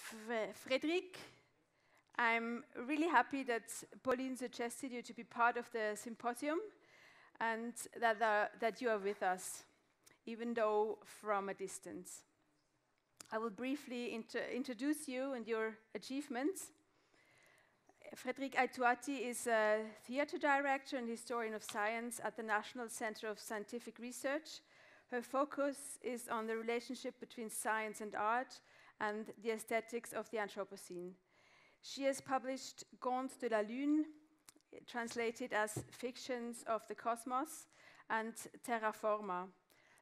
Frédérique, I'm really happy that Pauline suggested you to be part of the symposium and that you are with us, even though from a distance. I will briefly introduce you and your achievements. Frédérique Aït-Touati is a theater director and historian of science at the National Center of Scientific Research. Her focus is on the relationship between science and art and the aesthetics of the Anthropocene. She has published Contes de la Lune, translated as Fictions of the Cosmos, and Terra Forma.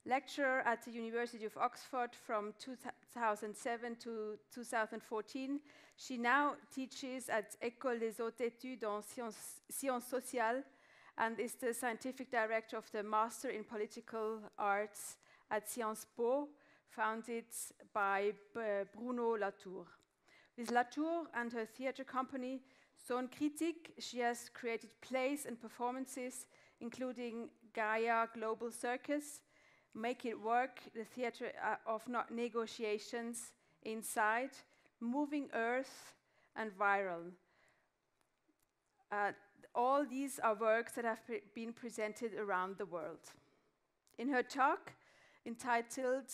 Lecturer at the University of Oxford from 2007 to 2014. She now teaches at École des Hautes Études en Sciences Sociales and is the scientific director of the Master in Political Arts at Sciences Po, founded by Bruno Latour. With Latour and her theater company, Zone Critique, she has created plays and performances, including Gaia Global Circus, Make It Work, the theater of negotiations, Inside, Moving Earth, and Viral. All these are works that have been presented around the world. In her talk, entitled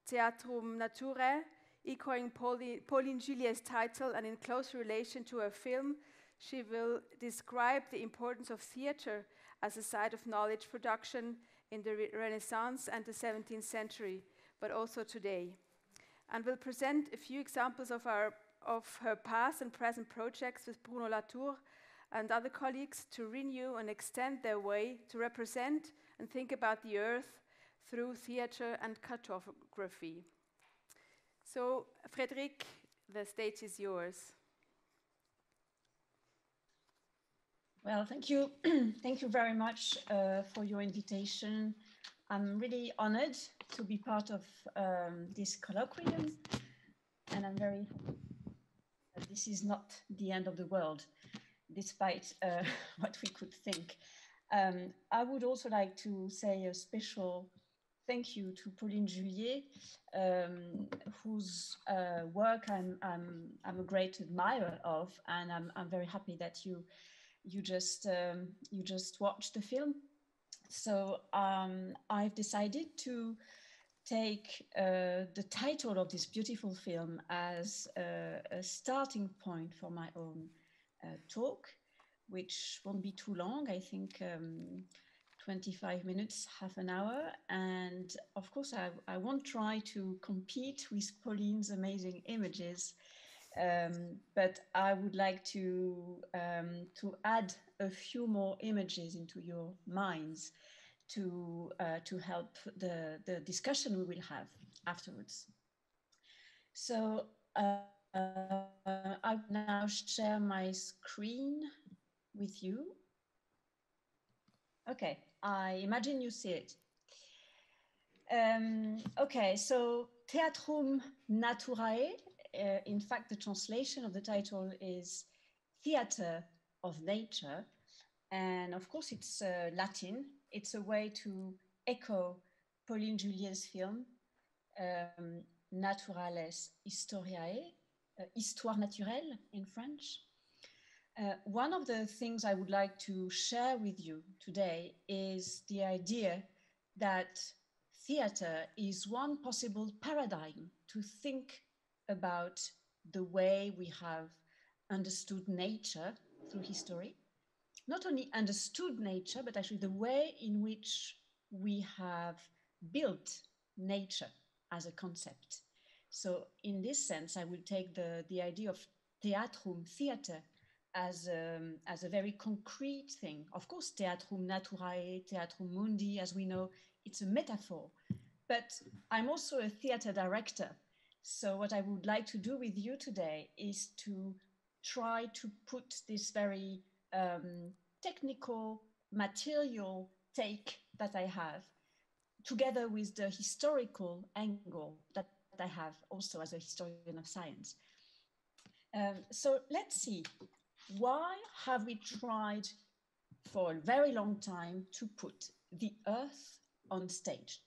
Theatrum Naturae, echoing Pauline Julier's title and in close relation to her film, she will describe the importance of theater as a site of knowledge production in the Renaissance and the 17th century, but also today, and will present a few examples of her past and present projects with Bruno Latour and other colleagues to renew and extend their way to represent and think about the earth through theater and cartography. So, Frédérique, the stage is yours. Well, thank you. Thank you very much for your invitation. I'm really honored to be part of this colloquium, and I'm very happy that this is not the end of the world, despite what we could think. I would also like to say a special thank you to Pauline Julier, whose work I'm a great admirer of, and I'm very happy that you just watched the film. So I've decided to take the title of this beautiful film as a starting point for my own talk, which won't be too long. I think 25 minutes, half an hour. And of course, I won't try to compete with Pauline's amazing images, but I would like to add a few more images into your minds to help the discussion we will have afterwards. So I will now share my screen with you. Okay, I imagine you see it. Okay, so Theatrum Naturae, in fact, the translation of the title is Theater of Nature. And of course, it's Latin. It's a way to echo Pauline Julier's film, Naturales Historiae, Histoire naturelle in French. One of the things I would like to share with you today is the idea that theater is one possible paradigm to think about the way we have understood nature through history. Not only understood nature, but actually the way in which we have built nature as a concept. So in this sense, I will take the idea of theatrum, theater, as a very concrete thing. Of course, Theatrum Naturae, Theatrum Mundi, as we know, it's a metaphor. But I'm also a theater director. So what I would like to do with you today is to try to put this very technical, material take that I have together with the historical angle that I have also as a historian of science. So let's see, why have we tried for a very long time to put the Earth on stage?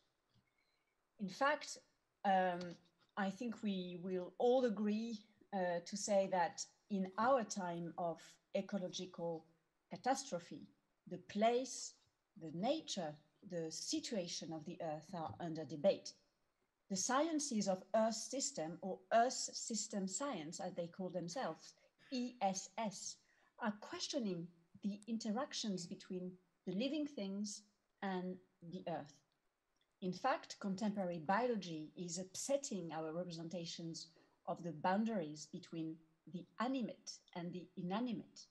In fact, I think we will all agree to say that in our time of ecological catastrophe, the place, the nature, the situation of the Earth are under debate. The sciences of Earth system, or Earth system science, as they call themselves, ESS, are questioning the interactions between the living things and the Earth. In fact, contemporary biology is upsetting our representations of the boundaries between the animate and the inanimate,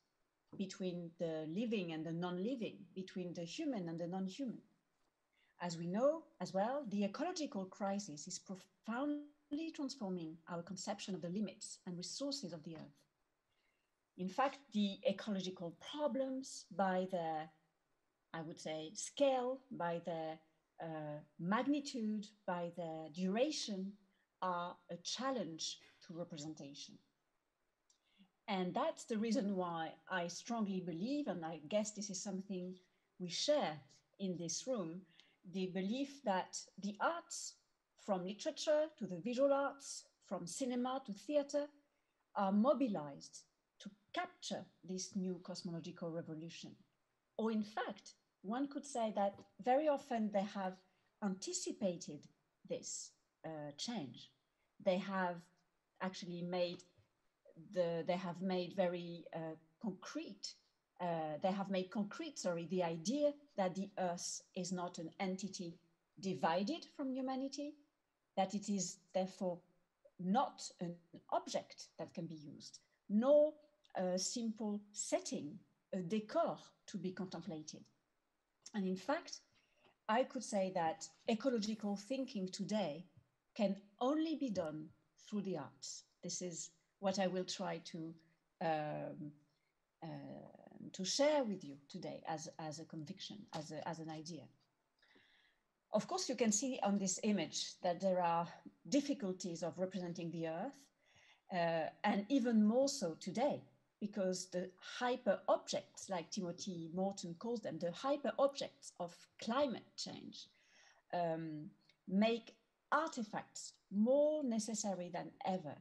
between the living and the non-living, between the human and the non-human. As we know as well, the ecological crisis is profoundly transforming our conception of the limits and resources of the Earth. In fact, the ecological problems, by their, I would say, scale, by their magnitude, by their duration, are a challenge to representation. And that's the reason why I strongly believe, and I guess this is something we share in this room, the belief that the arts, from literature to the visual arts, from cinema to theater, are mobilized to capture this new cosmological revolution. Or in fact, one could say that very often they have anticipated this change. They have actually made very concrete. They have made concrete, the idea that the Earth is not an entity divided from humanity, that it is therefore not an object that can be used, nor a simple setting, a decor to be contemplated. And in fact, I could say that ecological thinking today can only be done through the arts. This is what I will try to share with you today as a conviction, as an idea. Of course, you can see on this image that there are difficulties of representing the Earth, and even more so today, because the hyper objects, like Timothy Morton calls them, the hyper objects of climate change, make artifacts more necessary than ever.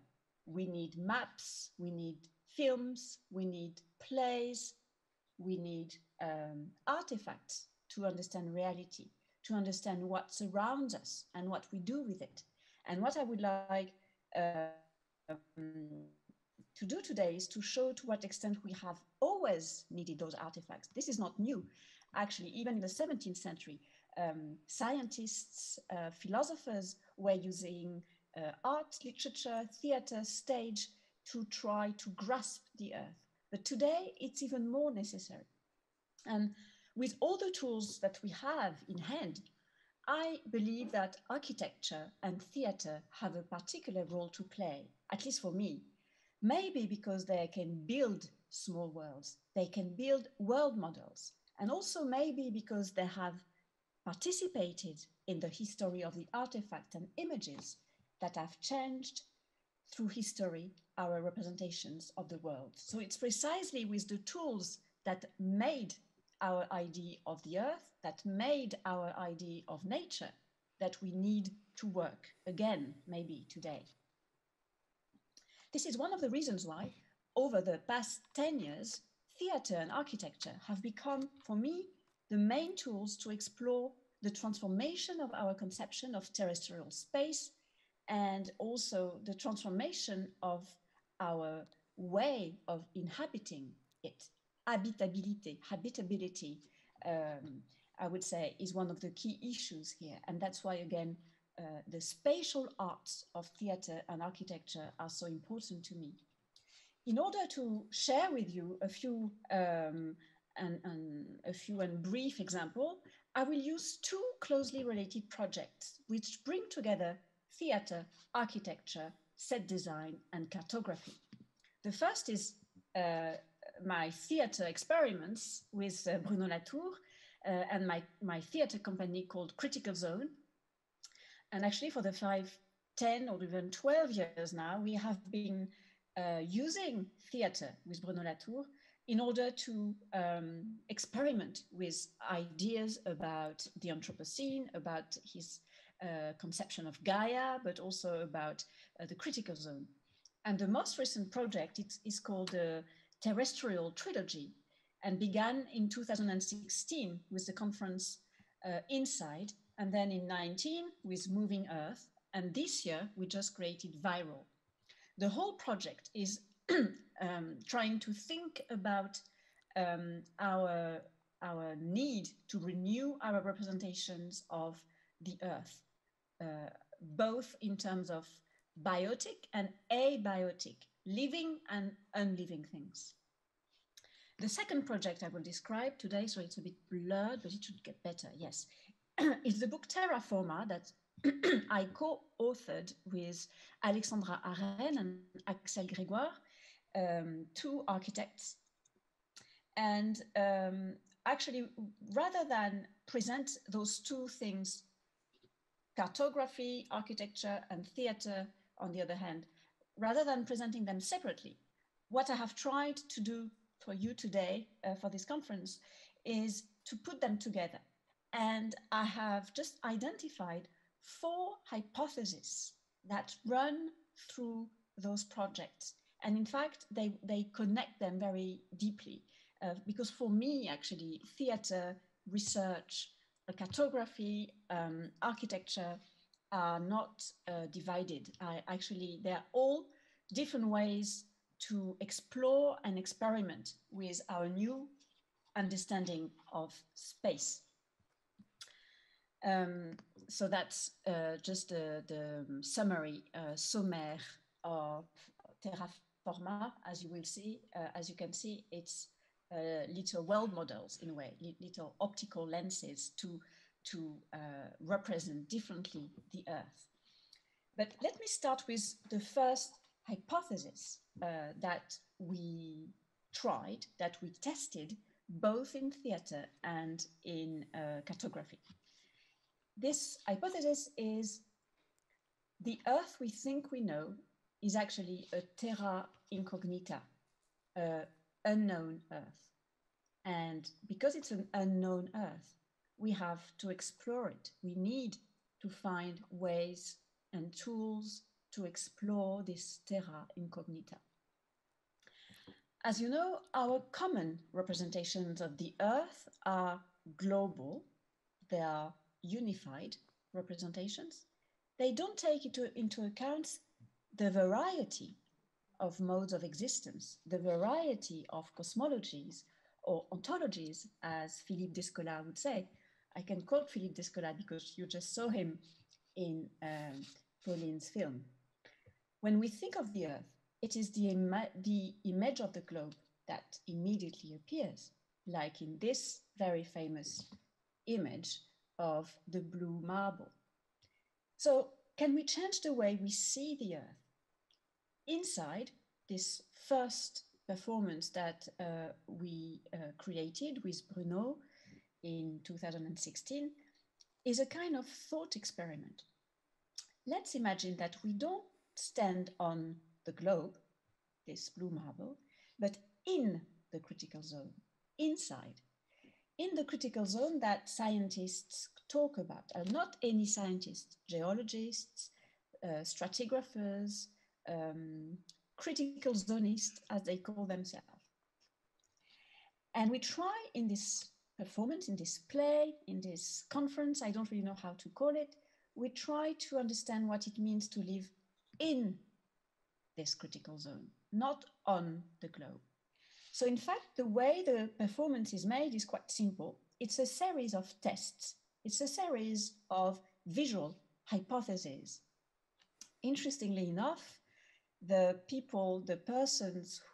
We need maps, we need films, we need plays, we need artifacts to understand reality, to understand what surrounds us and what we do with it. And what I would like to do today is to show to what extent we have always needed those artifacts. This is not new. Actually, even in the 17th century, scientists, philosophers were using art, literature, theater, stage to try to grasp the Earth. But today, it's even more necessary. And with all the tools that we have in hand, I believe that architecture and theater have a particular role to play, at least for me. Maybe because they can build small worlds, they can build world models, and also maybe because they have participated in the history of the artifacts and images that have changed through history our representations of the world. So it's precisely with the tools that made our idea of the Earth, that made our idea of nature, that we need to work again, maybe today. This is one of the reasons why, over the past 10 years, theater and architecture have become, for me, the main tools to explore the transformation of our conception of terrestrial space, and also the transformation of our way of inhabiting it. Habitability, I would say, is one of the key issues here. And that's why, again, the spatial arts of theater and architecture are so important to me. In order to share with you a few and brief examples, I will use two closely related projects which bring together theater, architecture, set design, and cartography. The first is my theater experiments with Bruno Latour and my theater company called Critical Zone. And actually for the 5, 10 or even 12 years now, we have been using theater with Bruno Latour in order to experiment with ideas about the Anthropocene, about his conception of Gaia, but also about the critical zone. And the most recent project is called the Terrestrial Trilogy and began in 2016 with the conference Inside, and then in 2019 with Moving Earth. And this year we just created Viral. The whole project is trying to think about our need to renew our representations of the Earth, both in terms of biotic and abiotic, living and unliving things. The second project I will describe today, so it's a bit blurred, but it should get better, yes, is the book Terraforma that I co-authored with Alexandra Arène and Axel Grégoire, two architects. And actually, rather than present those two things, cartography, architecture, and theater, on the other hand, rather than presenting them separately, what I have tried to do for you today for this conference is to put them together. And I have just identified 4 hypotheses that run through those projects. And in fact, they connect them very deeply. Because for me, actually, theater, research, cartography, architecture are not divided. They're all different ways to explore and experiment with our new understanding of space. So that's just the summary, sommaire of Terraforma. As you will see, as you can see, it's little world models in a way, little optical lenses to represent differently the Earth. But let me start with the first hypothesis that we tried, that we tested, both in theater and in cartography. This hypothesis is the Earth we think we know is actually a terra incognita, unknown Earth. And because it's an unknown Earth, we have to explore it. We need to find ways and tools to explore this terra incognita. As you know, our common representations of the Earth are global. They are unified representations. They don't take into account the variety of modes of existence, the variety of cosmologies or ontologies, as Philippe Descola would say. I can quote Philippe Descola because you just saw him in Pauline's film. When we think of the Earth, it is the image of the globe that immediately appears, like in this very famous image of the blue marble. So can we change the way we see the Earth? Inside this first performance that we created with Bruno in 2016 is a kind of thought experiment. Let's imagine that we don't stand on the globe, this blue marble, but in the critical zone, inside. In the critical zone that scientists talk about, and not any scientists, geologists, stratigraphers, critical zonists, as they call themselves. And we try in this performance, in this play, in this conference, I don't really know how to call it, we try to understand what it means to live in this critical zone, not on the globe. So in fact, the way the performance is made is quite simple. It's a series of tests. It's a series of visual hypotheses. Interestingly enough, the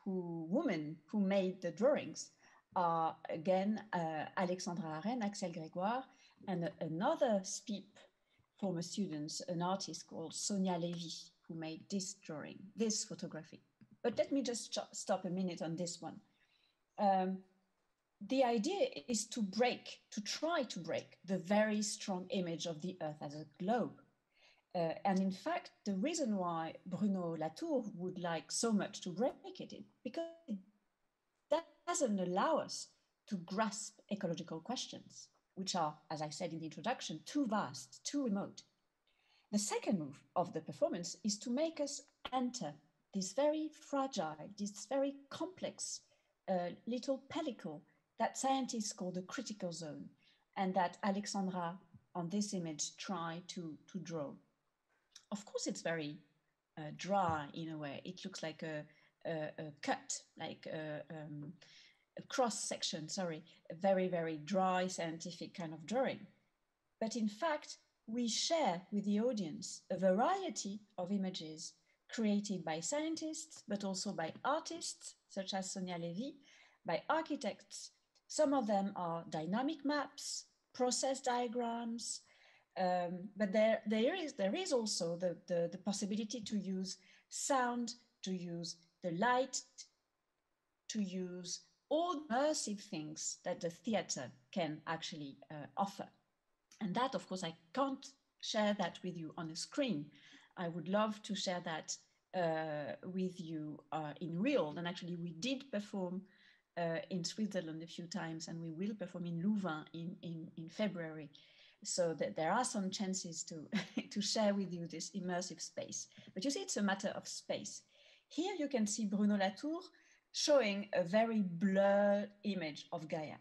women who made the drawings are, again, Alexandra Arène, Axel Grégoire, and another SPIP former student, an artist called Sonia Levy, who made this drawing, this photography. But let me just stop a minute on this one. The idea is to try to break the very strong image of the Earth as a globe. And in fact, the reason why Bruno Latour would like so much to break it is because that doesn't allow us to grasp ecological questions, which are, as I said in the introduction, too vast, too remote. The second move of the performance is to make us enter this very fragile, this very complex little pellicle that scientists call the critical zone, and that Alexandra on this image try to draw. Of course, it's very dry in a way. It looks like a cut, like a cross section, sorry, a very, very dry scientific kind of drawing. But in fact, we share with the audience a variety of images created by scientists, but also by artists, such as Sonia Levy, by architects. Some of them are dynamic maps, process diagrams, but there is also the possibility to use sound, to use the light, to use all immersive things that the theater can actually offer. And that, of course, I can't share that with you on a screen. I would love to share that with you in real. And actually, we did perform in Switzerland a few times, and we will perform in Louvain in February. So that there are some chances to, to share with you this immersive space. But you see, it's a matter of space. Here you can see Bruno Latour showing a very blurred image of Gaia.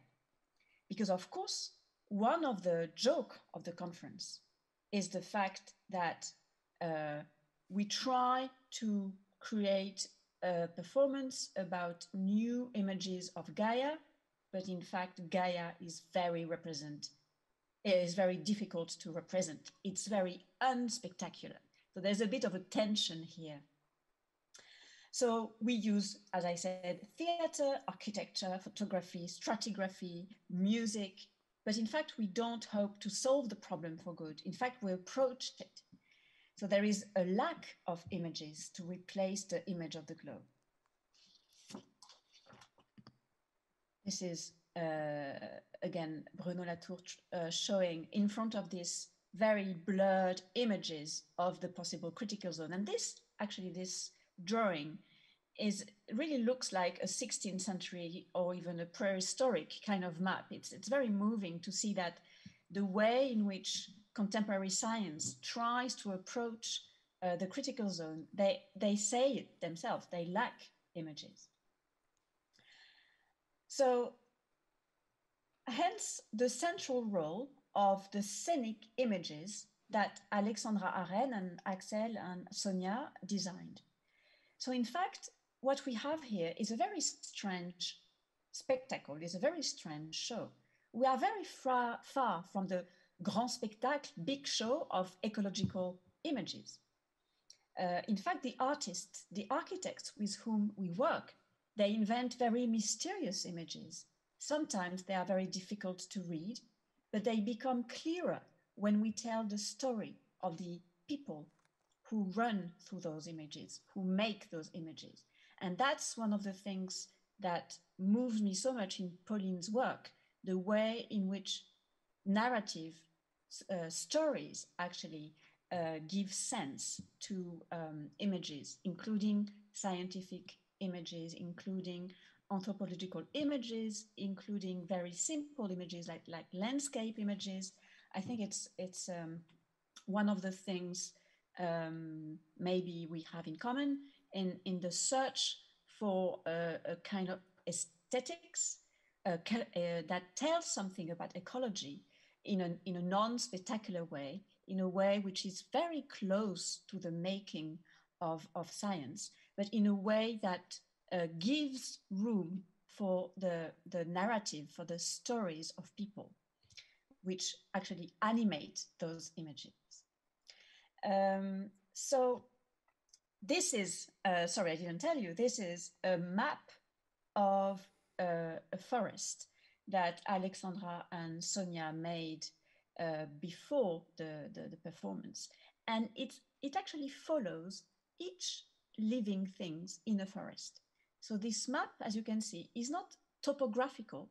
Because of course, one of the joke of the conference is the fact that we try to create a performance about new images of Gaia, but in fact, Gaia is very difficult to represent. It's very unspectacular. So there's a bit of a tension here. So we use, as I said, theater, architecture, photography, stratigraphy, music, but in fact, we don't hope to solve the problem for good. In fact, we approached it. So there is a lack of images to replace the image of the globe. This is, again, Bruno Latour showing in front of this very blurred images of the possible critical zone. And this, actually, this drawing really looks like a 16th century or even a prehistoric kind of map. It's very moving to see that the way in which contemporary science tries to approach the critical zone, they say it themselves, they lack images. So hence the central role of the scenic images that Alexandra Arène and Axel and Sonia designed. So in fact, what we have here is a very strange spectacle, is a very strange show. We are very far from the grand spectacle, big show of ecological images. In fact, the artists, the architects with whom we work, they invent very mysterious images. Sometimes they are very difficult to read, but they become clearer when we tell the story of the people who run through those images, who make those images. And that's one of the things that moves me so much in Pauline's work, the way in which narrative stories actually give sense to images, including scientific images, including anthropological images, including very simple images like landscape images. I think it's one of the things maybe we have in common in the search for a kind of aesthetics that tells something about ecology in a non-spectacular way, in a way which is very close to the making of science, but in a way that gives room for the narrative, for the stories of people, which actually animate those images. So this is, sorry, I didn't tell you, this is a map of a forest that Alexandra and Sonia made before the performance. And it actually follows each living things in a forest. So this map, as you can see, is not topographical.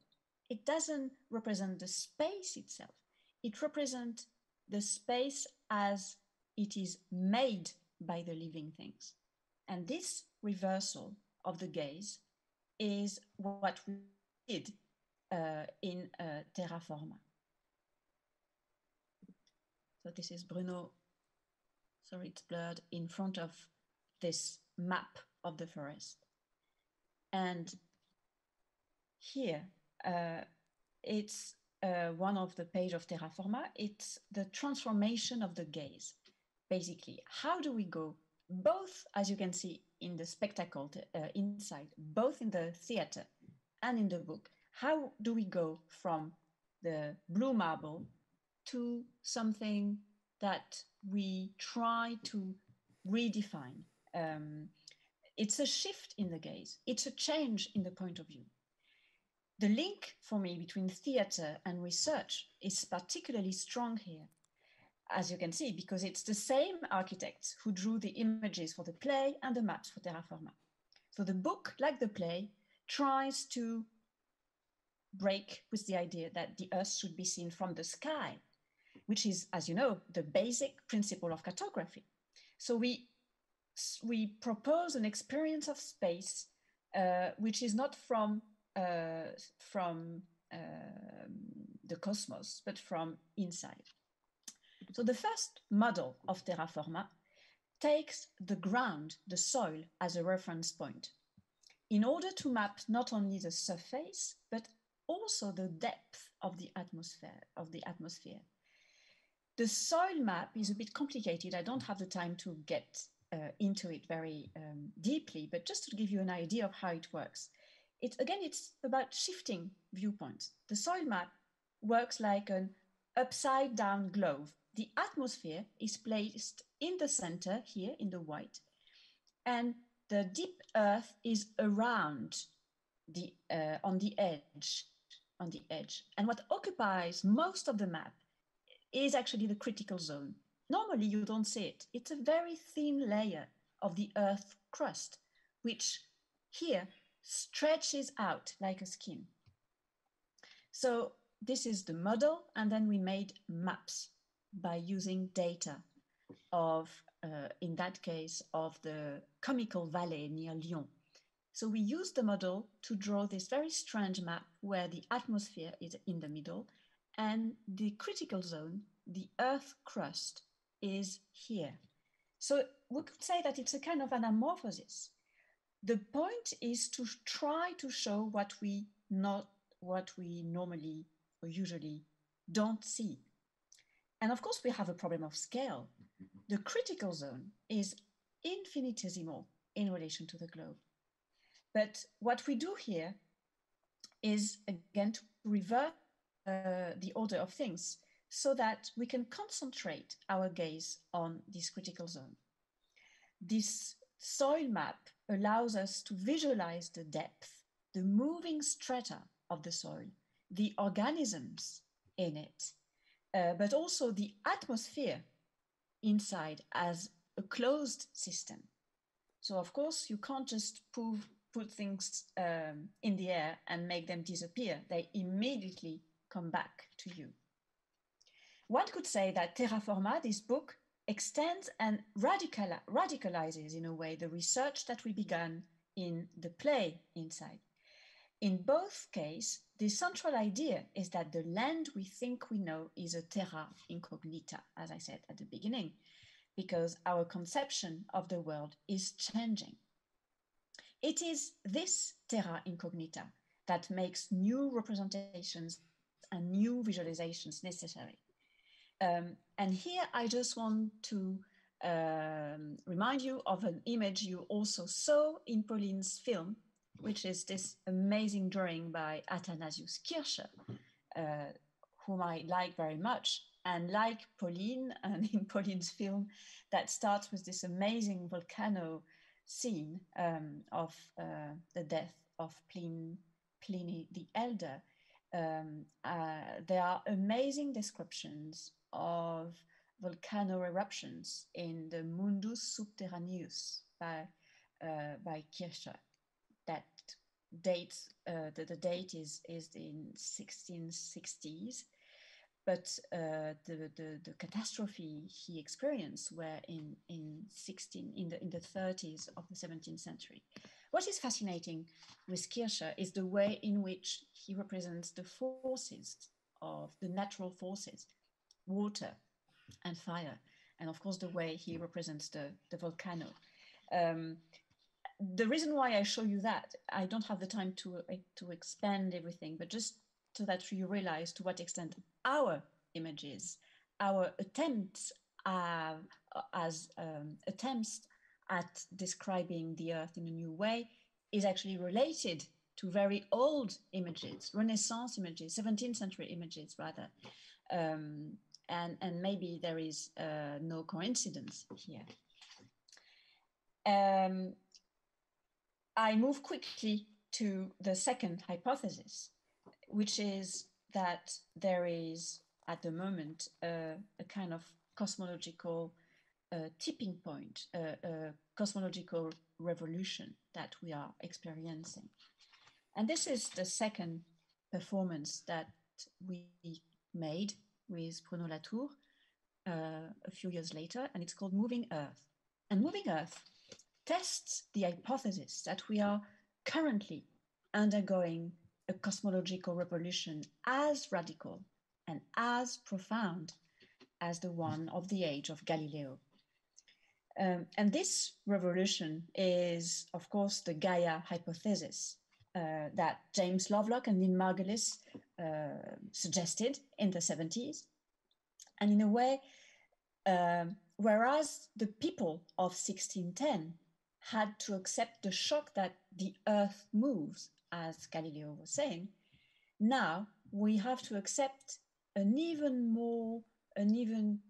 It doesn't represent the space itself. It represents the space as it is made by the living things. And this reversal of the gaze is what we did in Terra Forma. So this is Bruno, sorry, it's blurred, in front of this map of the forest. And here, it's one of the page of Terra Forma. It's the transformation of the gaze. Basically, how do we go both, as you can see in the spectacle inside, both in the theater and in the book, how do we go from the blue marble to something that we try to redefine? It's a shift in the gaze. It's a change in the point of view. The link for me between theater and research is particularly strong here, as you can see, because it's the same architects who drew the images for the play and the maps for Terra Forma. So the book, like the play, tries to break with the idea that the Earth should be seen from the sky, which is, as you know, the basic principle of cartography. So we propose an experience of space which is not from the cosmos, but from inside. So the first model of Terra Forma takes the ground, the soil, as a reference point in order to map not only the surface, but also the depth of the atmosphere. The soil map is a bit complicated. I don't have the time to get into it very deeply, but just to give you an idea of how it works. It's about shifting viewpoints. The soil map works like an upside down globe. The atmosphere is placed in the center here in the white, and the deep earth is around on the edge. And what occupies most of the map is actually the critical zone. Normally you don't see it. It's a very thin layer of the earth crust, which here stretches out like a skin. So this is the model, and then we made maps by using data of, in that case, of the Comical Valley near Lyon. So we used the model to draw this very strange map where the atmosphere is in the middle and the critical zone, the earth crust, is here. So we could say that it's a kind of anamorphosis. The point is to try to show what we normally or usually don't see. And of course, we have a problem of scale. The critical zone is infinitesimal in relation to the globe. But what we do here is, again, to reverse the order of things so that we can concentrate our gaze on this critical zone. This soil map allows us to visualize the depth, the moving strata of the soil, the organisms in it, but also the atmosphere inside as a closed system. So of course, you can't just put things in the air and make them disappear. They immediately come back to you. One could say that Terra Forma, this book, extends and radicalizes in a way the research that we began in the play inside. In both cases, the central idea is that the land we think we know is a terra incognita, as I said at the beginning, because our conception of the world is changing. It is this terra incognita that makes new representations and new visualizations necessary. And here I just want to remind you of an image you also saw in Pauline's film, which is this amazing drawing by Athanasius Kircher, whom I like very much. And like Pauline, and in Pauline's film, that starts with this amazing volcano scene of the death of Pliny the Elder. There are amazing descriptions of volcano eruptions in the Mundus Subterraneus by Kircher. That dates, the date is in 1660s, but the catastrophe he experienced were in the 30s of the 17th century. What is fascinating with Kircher is the way in which he represents the forces of the natural forces, water and fire, and of course the way he represents the volcano. the reason why I show you that, I don't have the time to expand everything, but just so that you realize to what extent our images, our attempts as attempts at describing the earth in a new way is actually related to very old images, Renaissance images, 17th century images rather. And maybe there is no coincidence here. I move quickly to the second hypothesis, which is that there is, at the moment, a kind of cosmological tipping point, a cosmological revolution that we are experiencing. And this is the second performance that we made with Bruno Latour a few years later, and it's called Moving Earth. And Moving Earth tests the hypothesis that we are currently undergoing a cosmological revolution as radical and as profound as the one of the age of Galileo. And this revolution is, of course, the Gaia hypothesis that James Lovelock and Lynn Margulis suggested in the 70s. And in a way, whereas the people of 1610 had to accept the shock that the earth moves, as Galileo was saying, now we have to accept an even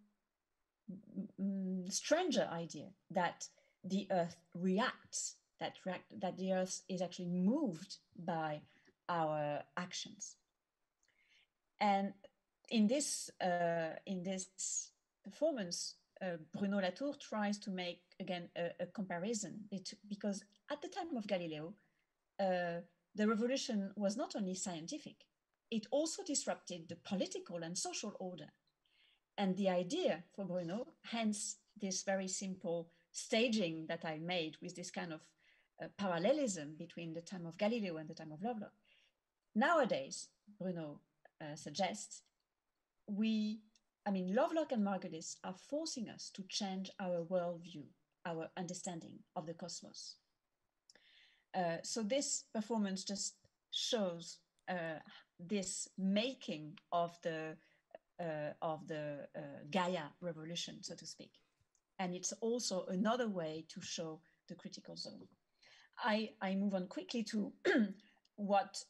stranger idea that the earth reacts, that the earth is actually moved by our actions. And in this performance, Bruno Latour tries to make again a comparison because at the time of Galileo, the revolution was not only scientific, it also disrupted the political and social order. And the idea for Bruno, hence this very simple staging that I made with this kind of parallelism between the time of Galileo and the time of Lovelock. Nowadays, Bruno suggests, Lovelock and Margulis are forcing us to change our worldview, our understanding of the cosmos. So this performance just shows this making of the Gaia revolution, so to speak. And it's also another way to show the critical zone. I move on quickly to what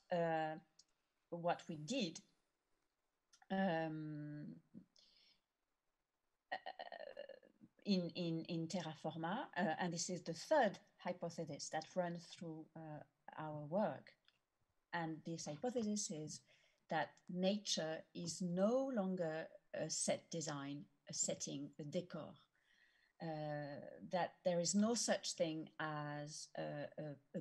we did. In Terraforma, and this is the third hypothesis that runs through our work. And this hypothesis is that nature is no longer a set design, a setting, a decor, that there is no such thing as a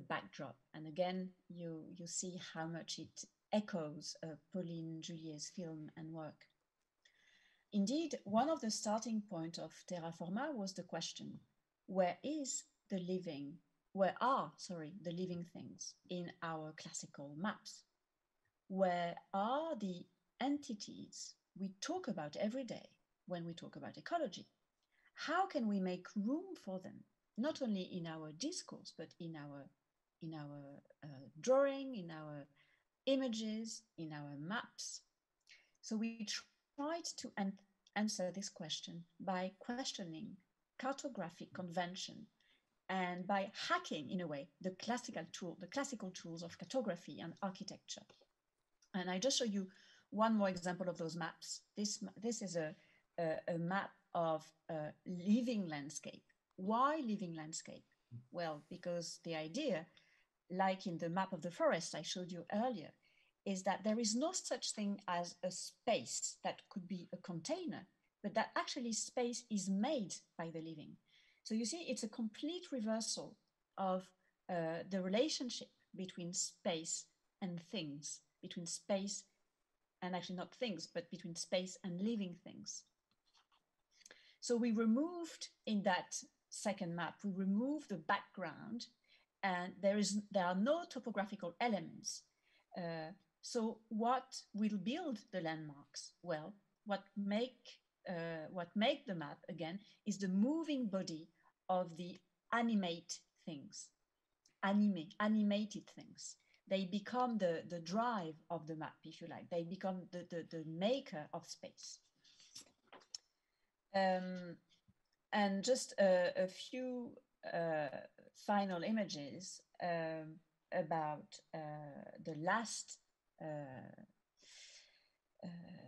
backdrop. And again, you see how much it echoes Pauline Julier's film and work. Indeed, one of the starting points of Terraforma was the question, where are the living things in our classical maps? Where are the entities we talk about every day when we talk about ecology? How can we make room for them, not only in our discourse, but in our drawing, in our images, in our maps? So we tried to answer this question by questioning cartographic convention and by hacking, in a way, the classical tools of cartography and architecture. And I just show you one more example of those maps. This is a map of living landscape. Why living landscape? Well, because the idea, like in the map of the forest I showed you earlier, is that there is no such thing as a space that could be a container, but that actually space is made by the living. So you see, it's a complete reversal of the relationship between space and things, between space and actually not things, but between space and living things. So we removed in that second map, we removed the background, and there are no topographical elements. So what will build the landmarks? Well, what make the map, again, is the moving body of the animate things. animated things. They become the drive of the map, if you like. They become the maker of space. And just a few final images about the last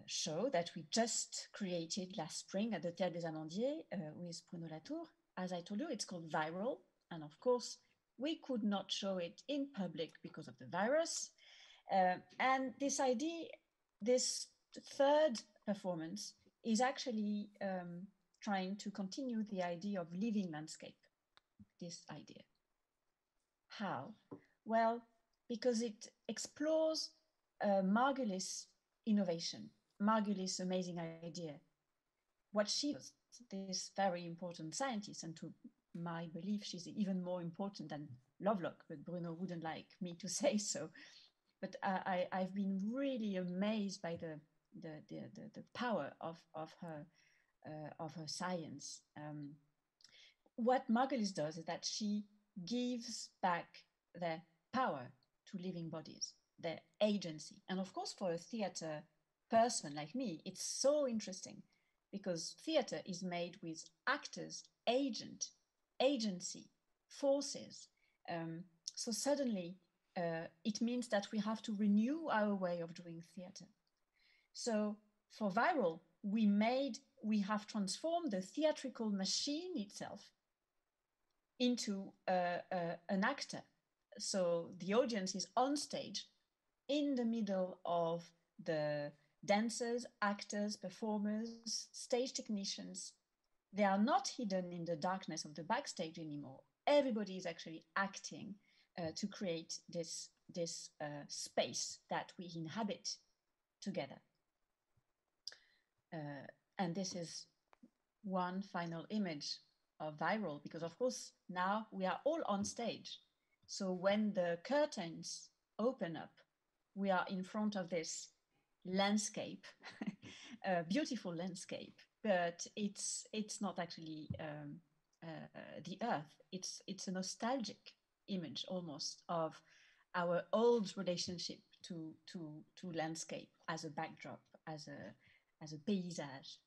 show that we just created last spring at the Théâtre des Amandiers with Bruno Latour. As I told you, it's called Viral. And of course, we could not show it in public because of the virus. And this idea, this third performance is actually trying to continue the idea of living landscape, this idea. How? Well, because it explores Margulis' innovation, Margulis' amazing idea. What she was, this very important scientist, and to my belief, she's even more important than Lovelock, but Bruno wouldn't like me to say so. But I've been really amazed by the power of her science. What Margulis does is that she gives back their power to living bodies, their agency. And of course, for a theater person like me, it's so interesting because theater is made with actors, agency, forces. So suddenly it means that we have to renew our way of doing theater. So for Viral, we have transformed the theatrical machine itself into an actor. So the audience is on stage in the middle of the dancers, actors, performers, stage technicians. They are not hidden in the darkness of the backstage anymore. Everybody is actually acting to create this space that we inhabit together. And this is one final image of Viral, because of course now we are all on stage. So when the curtains open up, we are in front of this landscape, a beautiful landscape, but it's not actually the earth. It's a nostalgic image almost of our old relationship to landscape as a backdrop, as a paysage.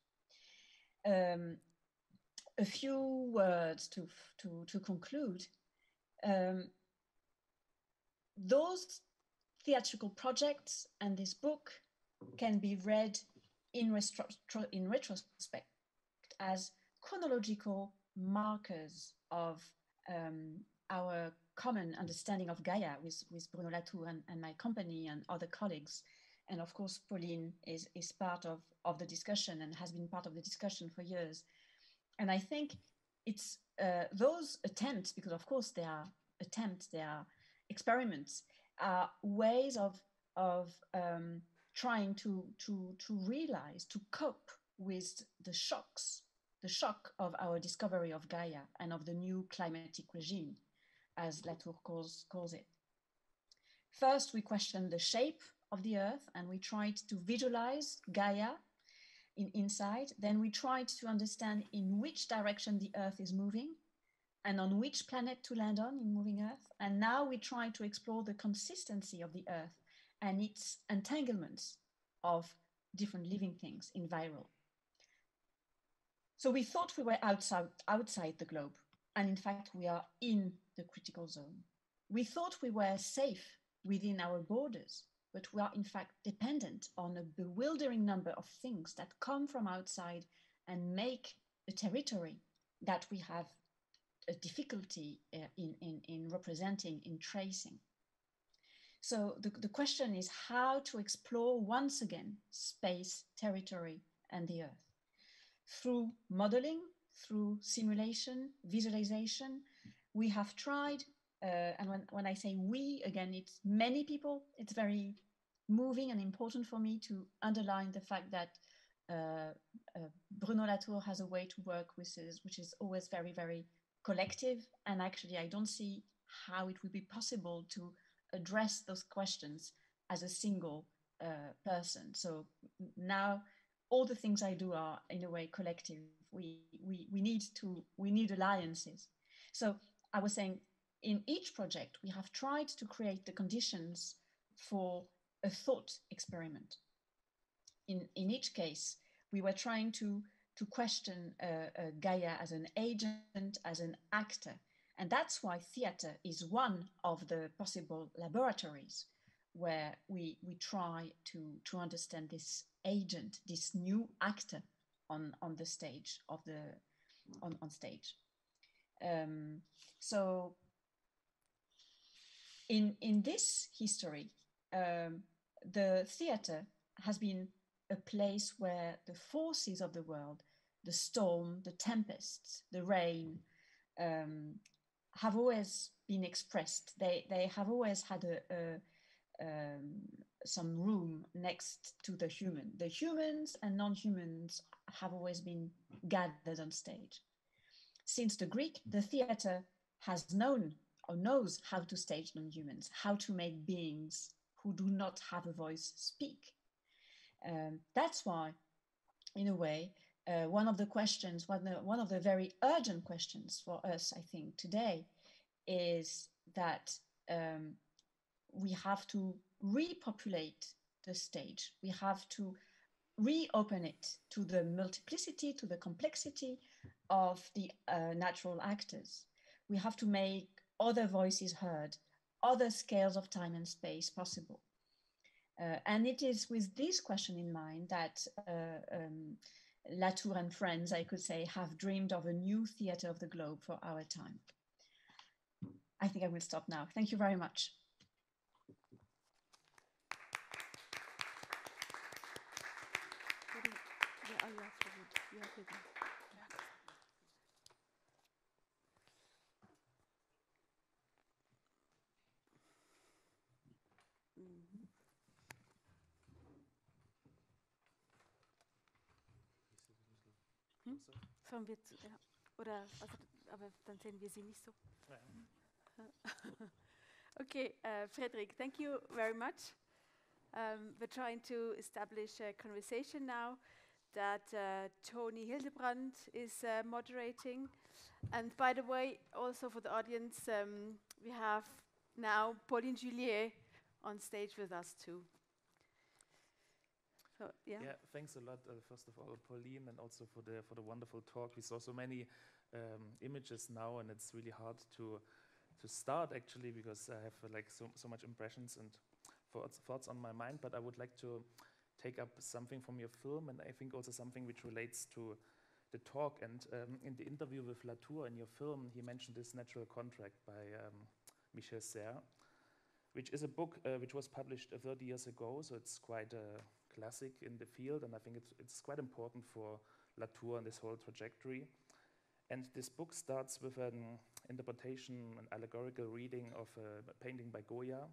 A few words to conclude. Those theatrical projects and this book can be read in retrospect as chronological markers of our common understanding of Gaia with Bruno Latour and my company and other colleagues. And of course, Pauline is part of the discussion and has been part of the discussion for years. And I think it's those attempts, because of course they are attempts, they are experiments, are ways of trying to realize, to cope with the shock of our discovery of Gaia and of the new climatic regime, as Latour calls it. First, we questioned the shape of the Earth and we tried to visualize Gaia inside. Then we tried to understand in which direction the Earth is moving and on which planet to land on in moving Earth. And now we try to explore the consistency of the Earth and its entanglements of different living things in Viral. So we thought we were outside the globe, and in fact we are in the critical zone. We thought we were safe within our borders, but we are in fact dependent on a bewildering number of things that come from outside and make a territory that we have a difficulty in representing, in tracing. So the question is how to explore once again space, territory, and the Earth. Through modeling, through simulation, visualization, we have tried, and when I say we, again, it's many people. It's very moving and important for me to underline the fact that Bruno Latour has a way to work with which is always very, very collective. And actually, I don't see how it would be possible to address those questions as a single person. So now all the things I do are in a way collective. We need alliances. So I was saying in each project, we have tried to create the conditions for a thought experiment. In each case, we were trying to question Gaia as an agent, as an actor. And that's why theater is one of the possible laboratories where we try to understand this agent, this new actor on the stage on stage. So in this history, the theater has been a place where the forces of the world, the storm, the tempests, the rain, have always been expressed. They have always had some room next to the human. The humans and non-humans have always been gathered on stage. Since the Greek, the theater has known or knows how to stage non-humans, how to make beings who do not have a voice speak. That's why, in a way, one of the questions, one of the very urgent questions for us, I think, today is that we have to repopulate the stage. We have to reopen it to the multiplicity, to the complexity of the natural actors. We have to make other voices heard, other scales of time and space possible. And it is with this question in mind that Latour and friends, I could say, have dreamed of a new theater of the globe for our time. I think I will stop now. Thank you very much. Sollen wir zu, ja. Oder, also, aber dann sehen wir sie nicht so. Okay, Frédérique, thank you very much. We're trying to establish a conversation now that Toni Hildebrandt is moderating. And by the way, also for the audience, we have now Pauline Juliet on stage with us too. So, yeah, thanks a lot, first of all, Pauline, and also for the wonderful talk. We saw so many images now, and it's really hard to start actually, because I have like so much impressions and thoughts on my mind. But I would like to take up something from your film, and I think also something which relates to the talk. And in the interview with Latour in your film, he mentioned this Natural Contract by Michel Serres, which is a book which was published 30 years ago, so it's quite a classic in the field, and I think it's quite important for Latour and this whole trajectory. And this book starts with an interpretation, an allegorical reading of a painting by Goya,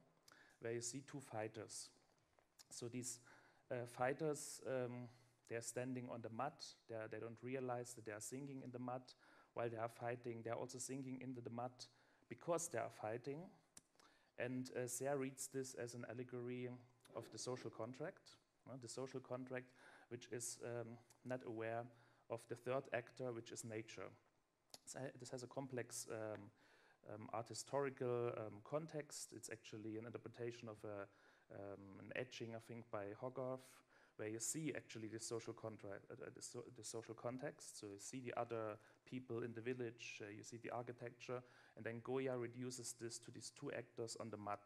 where you see two fighters. So these fighters, they're standing on the mud. They don't realize that they are sinking in the mud. While they are fighting, they are also sinking into the mud because they are fighting. And Serres reads this as an allegory of the social contract. The social contract, which is not aware of the third actor, which is nature. So this has a complex art historical context. It's actually an interpretation of an etching, I think, by Hogarth, where you see actually the social contract, the social context. So you see the other people in the village, you see the architecture, and then Goya reduces this to these two actors on the mud.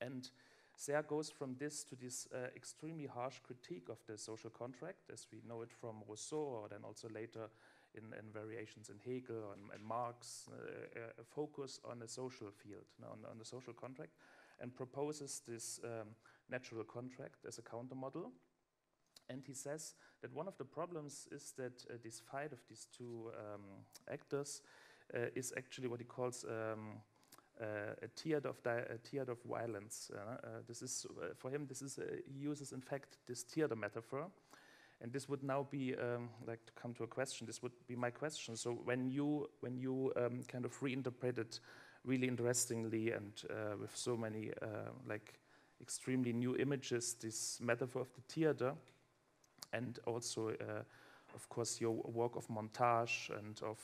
And Serres goes from this to this extremely harsh critique of the social contract, as we know it from Rousseau, or then also later in variations in Hegel and Marx, a focus on the social field, on the social contract, and proposes this natural contract as a countermodel. And he says that one of the problems is that this fight of these two actors is actually what he calls a tiered of violence. This is for him. This is he uses in fact this tiered metaphor, and this would now be like to come to a question. This would be my question. So when you kind of reinterpret it really interestingly and with so many like extremely new images, this metaphor of the theater, and also of course your work of montage and of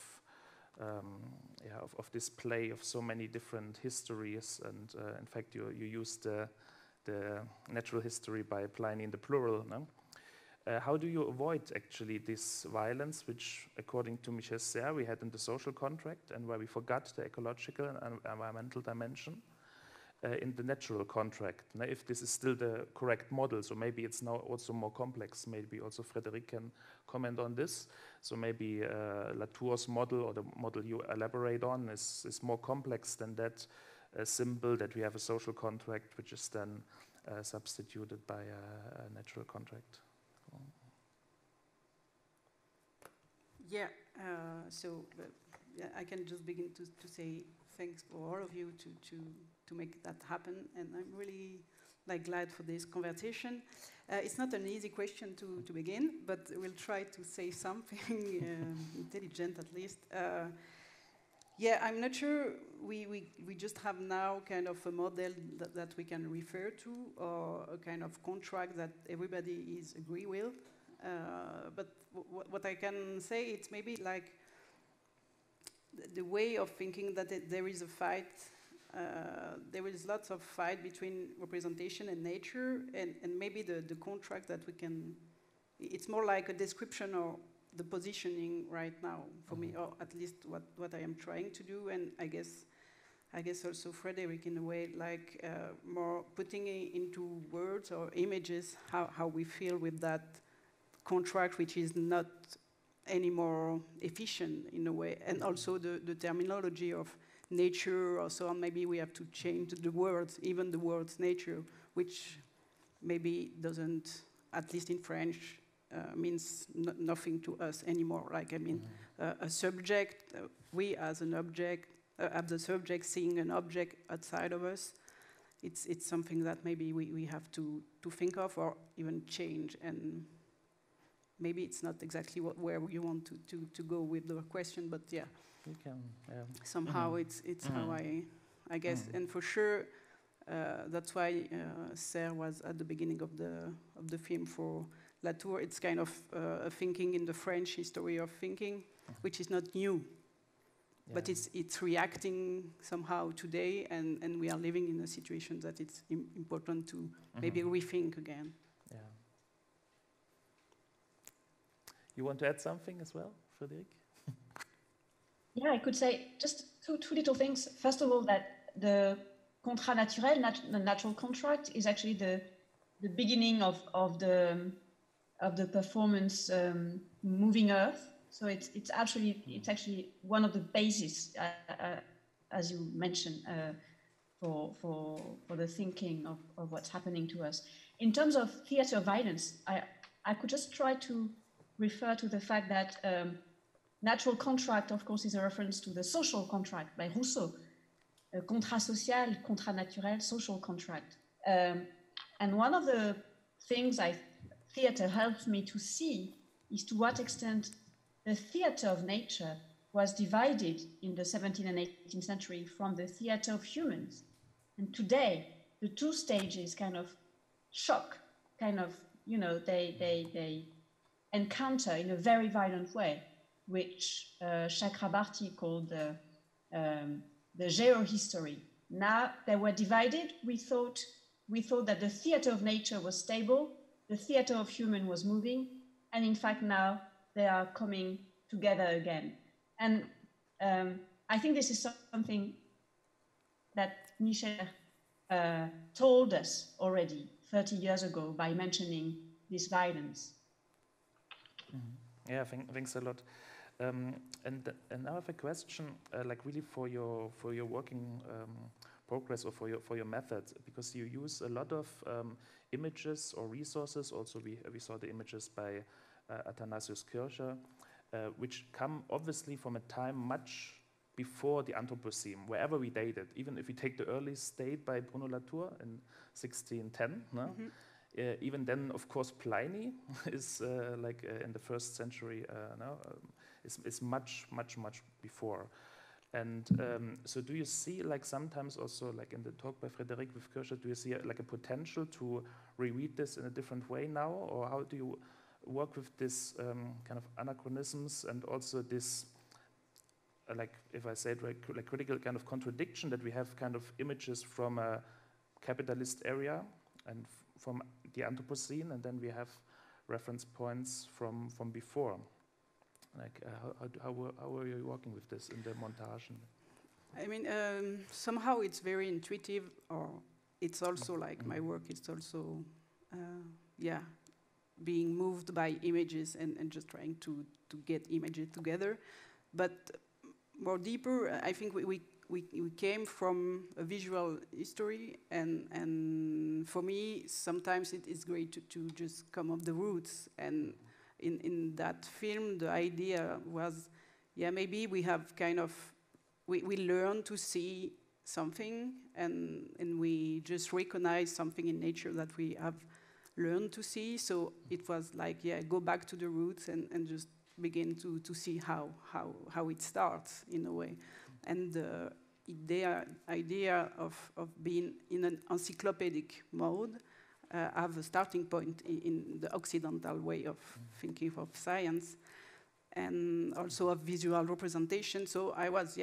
of this play of so many different histories, and in fact you used the natural history by Pliny in the plural. No? How do you avoid actually this violence, which according to Michel Serres we had in the social contract, and where we forgot the ecological and environmental dimension in the natural contract? Now, if this is still the correct model, so maybe it's now also more complex. Maybe also Frédérique can comment on this. So maybe Latour's model, or the model you elaborate on, is more complex than that symbol that we have a social contract, which is then substituted by a natural contract. Yeah, I can just begin to say thanks for all of you to make that happen, and I'm really glad for this conversation. It's not an easy question to begin, but we'll try to say something intelligent at least. Yeah, I'm not sure we just have now kind of a model that we can refer to, or a kind of contract that everybody is agree with. But what I can say, it's maybe like the way of thinking that there is a fight. There is lots of fight between representation and nature, and maybe the contract that we can. It's more like a description of the positioning right now for me, or at least what I am trying to do, and I guess also Frédérique in a way, like more putting it into words or images how we feel with that contract, which is not any more efficient in a way, and also the terminology of nature or so on. Maybe we have to change the words, even the words nature, which maybe doesn't, at least in French, means nothing to us anymore. Like, I mean, a subject, we as an object, as the subject seeing an object outside of us, it's something that maybe we have to think of or even change, and maybe it's not exactly where you want to go with the question, but yeah. You can, somehow it's how I guess, and for sure that's why Serres was at the beginning of the film for Latour. It's kind of a thinking in the French history of thinking, which is not new, but it's reacting somehow today, and we are living in a situation that it's important to maybe rethink again. Yeah. You want to add something as well, Frédérique? Yeah, I could say just two little things. First of all, that the contrat naturel, the natural contract, is actually the beginning of the performance Moving Earth. So it's actually one of the bases, as you mentioned, for the thinking of what's happening to us. In terms of theater of violence, I could just try to refer to the fact that natural contract, of course, is a reference to the social contract by Rousseau. Contrat social, contrat naturel, social contract. And one of the things theater helps me to see is to what extent the theater of nature was divided in the 17th and 18th century from the theater of humans. And today, the two stages kind of shock, kind of, they encounter in a very violent way, which Chakrabarty called the geohistory. Now they were divided. We thought that the theater of nature was stable, the theater of human was moving, and in fact now they are coming together again. And I think this is something that Michel told us already 30 years ago by mentioning this violence. Yeah, thanks a lot. And now I have a question, like really for your working progress, or for your method, because you use a lot of images or resources. Also, we saw the images by Athanasius Kircher, which come obviously from a time much before the Anthropocene, wherever we date it. Even if we take the earliest date by Bruno Latour in 1610, no? Even then, of course, Pliny is in the 1st century. Is much before. And so do you see, like, sometimes also, like in the talk by Frédérique with Kircher, do you see like a potential to reread this in a different way now? Or how do you work with this kind of anachronisms, and also this like if I say it right, like critical kind of contradiction that we have kind of images from a capitalist area and from the Anthropocene, and then we have reference points from before. Like how are you working with this in the montage? I mean, somehow it's very intuitive, or it's also like my work. It's also, yeah, being moved by images and just trying to get images together. But more deeper, I think we came from a visual history, and for me, sometimes it is great to just come off the roots. And in that film, the idea was, yeah, maybe we have kind of, we learn to see something, and we just recognize something in nature that we have learned to see. So it was like, yeah, go back to the roots and just begin to see how it starts in a way. And the idea of being in an encyclopedic mode have a starting point in the Occidental way of thinking of science, and also of visual representation. So I was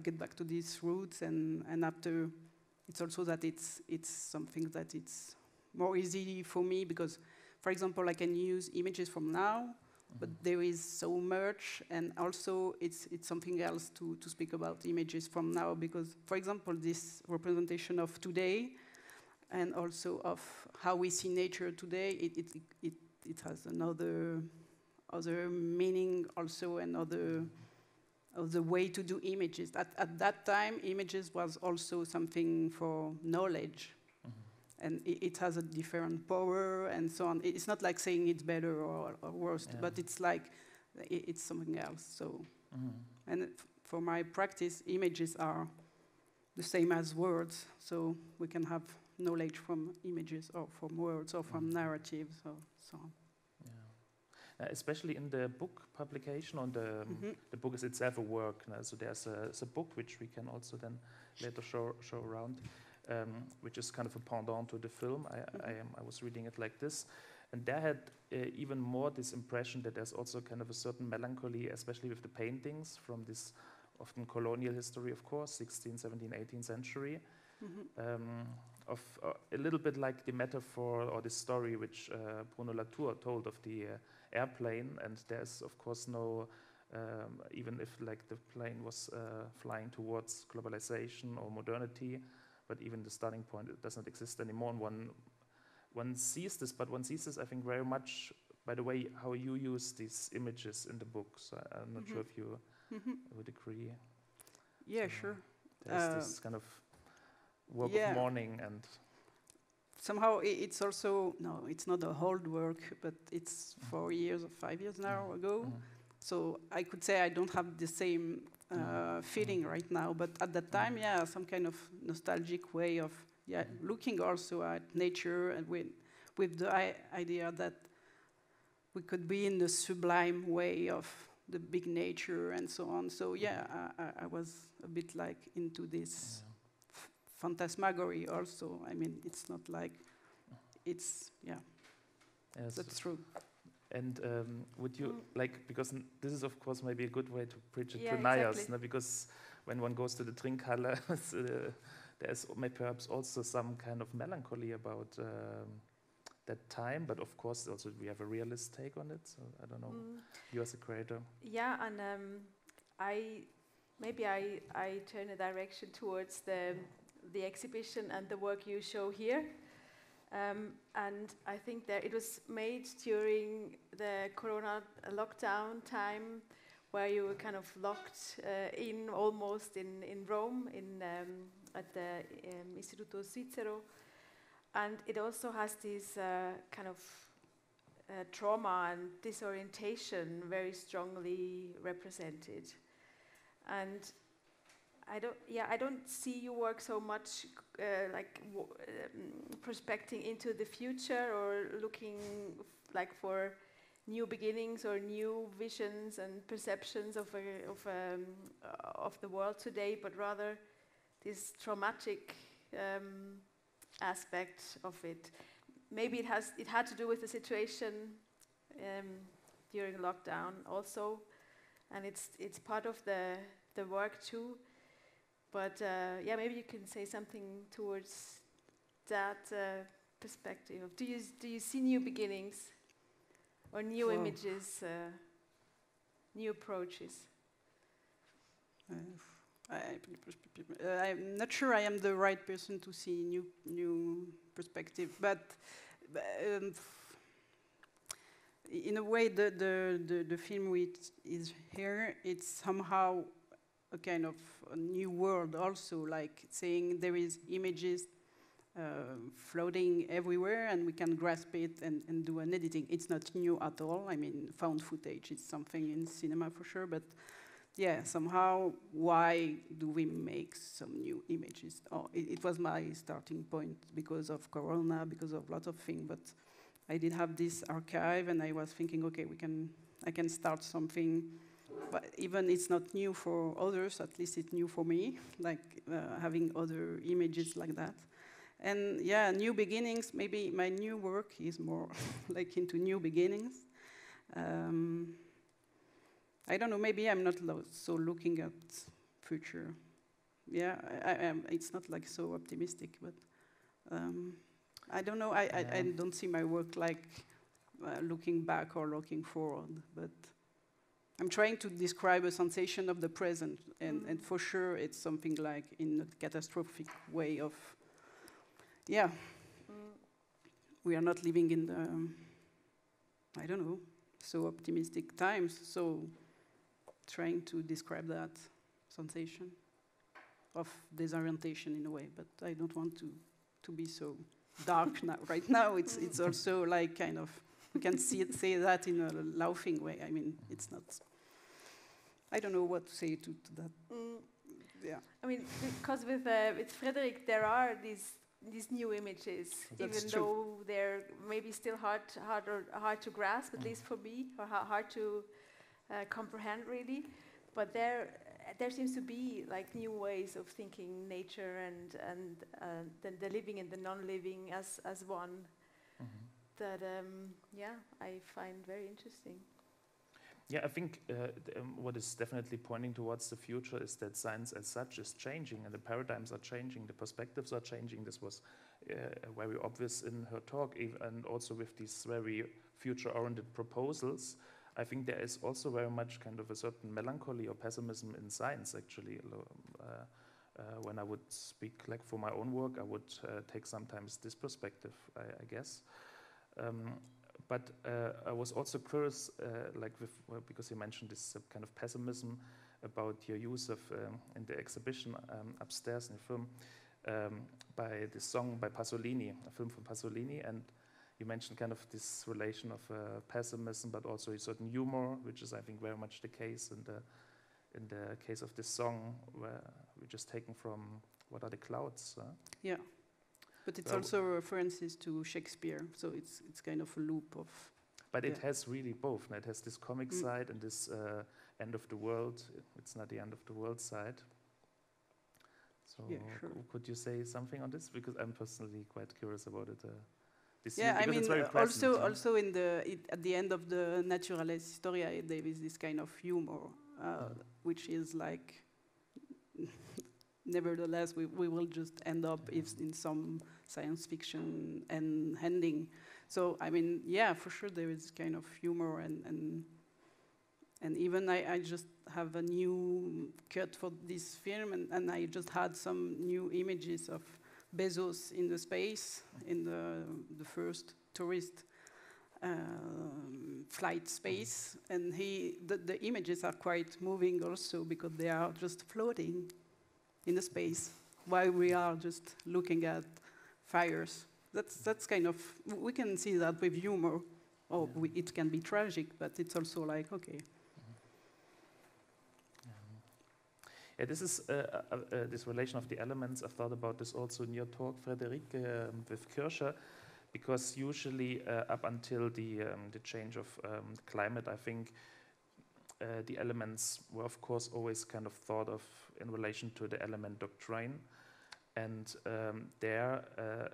get back to these roots, and after it's also that it's something that it's more easy for me, because, for example, I can use images from now, but there is so much, and also it's something else to speak about images from now, because, for example, this representation of today, and also of how we see nature today, it has another meaning, also another way to do images. At that time, images was also something for knowledge. And it has a different power and so on. It's not like saying it's better or worse, but it's like it's something else. So, and for my practice, images are the same as words. So we can have knowledge from images, or from words, or from narratives, or so on. Yeah. Especially in the book publication, on the book is itself a work. So there's a book which we can also then later show around. Which is kind of a pendant to the film. I was reading it like this, and there had even more this impression that there's also kind of a certain melancholy, especially with the paintings from this often colonial history, of course, 16th, 17th, 18th century, of a little bit like the metaphor or the story which Bruno Latour told of the airplane, and there's of course no, even if like the plane was flying towards globalization or modernity, but even the starting point, it does not exist anymore. And one sees this, but one sees this, I think, very much by the way how you use these images in the book. So I'm not sure if you would agree. Yeah, so sure. There's this kind of work of mourning, and somehow it's also, no, it's not a old work, but it's 4 years or 5 years now ago. So I could say I don't have the same feeling right now, but at that time, some kind of nostalgic way of looking also at nature, and with the idea that we could be in the sublime way of the big nature and so on. So I was a bit like into this phantasmagory also. I mean, it's not like it's that's true. And would you like, because this is of course maybe a good way to preach it to Exactly. Nairs, no? Because when one goes to the Trinkhalle, there's perhaps also some kind of melancholy about that time, but of course also we have a realist take on it. So I don't know, you as a creator. Yeah, and I turn a direction towards the exhibition and the work you show here. And I think that it was made during the Corona lockdown time, where you were kind of locked in almost in Rome, at the Istituto Svizzero. And it also has this kind of trauma and disorientation very strongly represented. And I don't see your work so much prospecting into the future, or looking like for new beginnings or new visions and perceptions of the world today, but rather this traumatic aspect of it. Maybe it had to do with the situation during lockdown also, and it's part of the the work too. But yeah, maybe you can say something towards that perspective. Do you see new beginnings or new images, new approaches? I'm not sure I am the right person to see new perspective, but in a way, the film which is here, it's somehow a kind of a new world also, like saying there is images floating everywhere and we can grasp it and do an editing. It's not new at all. I mean, found footage is something in cinema for sure, but yeah, somehow, why do we make some new images? Oh, it was my starting point because of Corona, because of lots of things, but I did have this archive and I was thinking, okay, I can start something, but even it's not new for others, at least it's new for me, like having other images like that. And yeah, new beginnings, maybe my new work is more like into new beginnings. I don't know, maybe I'm not so looking at future. Yeah, it's not like so optimistic, but I don't know, I don't see my work like looking back or looking forward, but I'm trying to describe a sensation of the present, and for sure it's something like in a catastrophic way of, yeah, we are not living in the, I don't know, so optimistic times, so trying to describe that sensation of disorientation in a way, but I don't want to be so dark now. Right now, it's also like kind of, we can say that in a laughing way. I mean, it's not, I don't know what to say to that. Yeah. I mean, because with Frédérique, there are these new images, That's even true. though they're maybe still hard to grasp, at least for me, or hard to comprehend really. But there seems to be like new ways of thinking nature and the living and the non-living as one. That yeah, I find very interesting. Yeah, I think what is definitely pointing towards the future is that science as such is changing and the paradigms are changing, the perspectives are changing. This was very obvious in her talk, and also with these very future-oriented proposals. I think there is also very much kind of a certain melancholy or pessimism in science, actually. When I would speak like for my own work, I would take sometimes this perspective, I guess. But I was also curious, because you mentioned this kind of pessimism about your use of, in the exhibition upstairs in the film, by this song by Pasolini, a film from Pasolini, and you mentioned kind of this relation of pessimism, but also a certain humor, which is, I think, very much the case in the case of this song, where we're just taken from What Are the Clouds? Yeah. But it's also references to Shakespeare, so it's kind of a loop of. But it has really both. It has this comic side and this end of the world. It's not the end of the world side. So yeah, sure. Could you say something on this? Because I'm personally quite curious about it. Yeah, I mean, also in at the end of the Naturales Historiae, there is this kind of humor, which is like. Nevertheless, we will just end up in some science fiction and ending. So, I mean, yeah, for sure there is kind of humor and even I just have a new cut for this film and I just had some new images of Bezos in the space, in the first tourist flight space. And the images are quite moving also because they are just floating in the space, while we are just looking at fires. That's kind of, we can see that with humor. Oh, it can be tragic, but it's also like, okay. Yeah, this is this relation of the elements. I've thought about this also in your talk, Frédérique, with Kircher, because usually up until the change of climate, I think the elements were, of course, always kind of thought of in relation to the element doctrine. And there,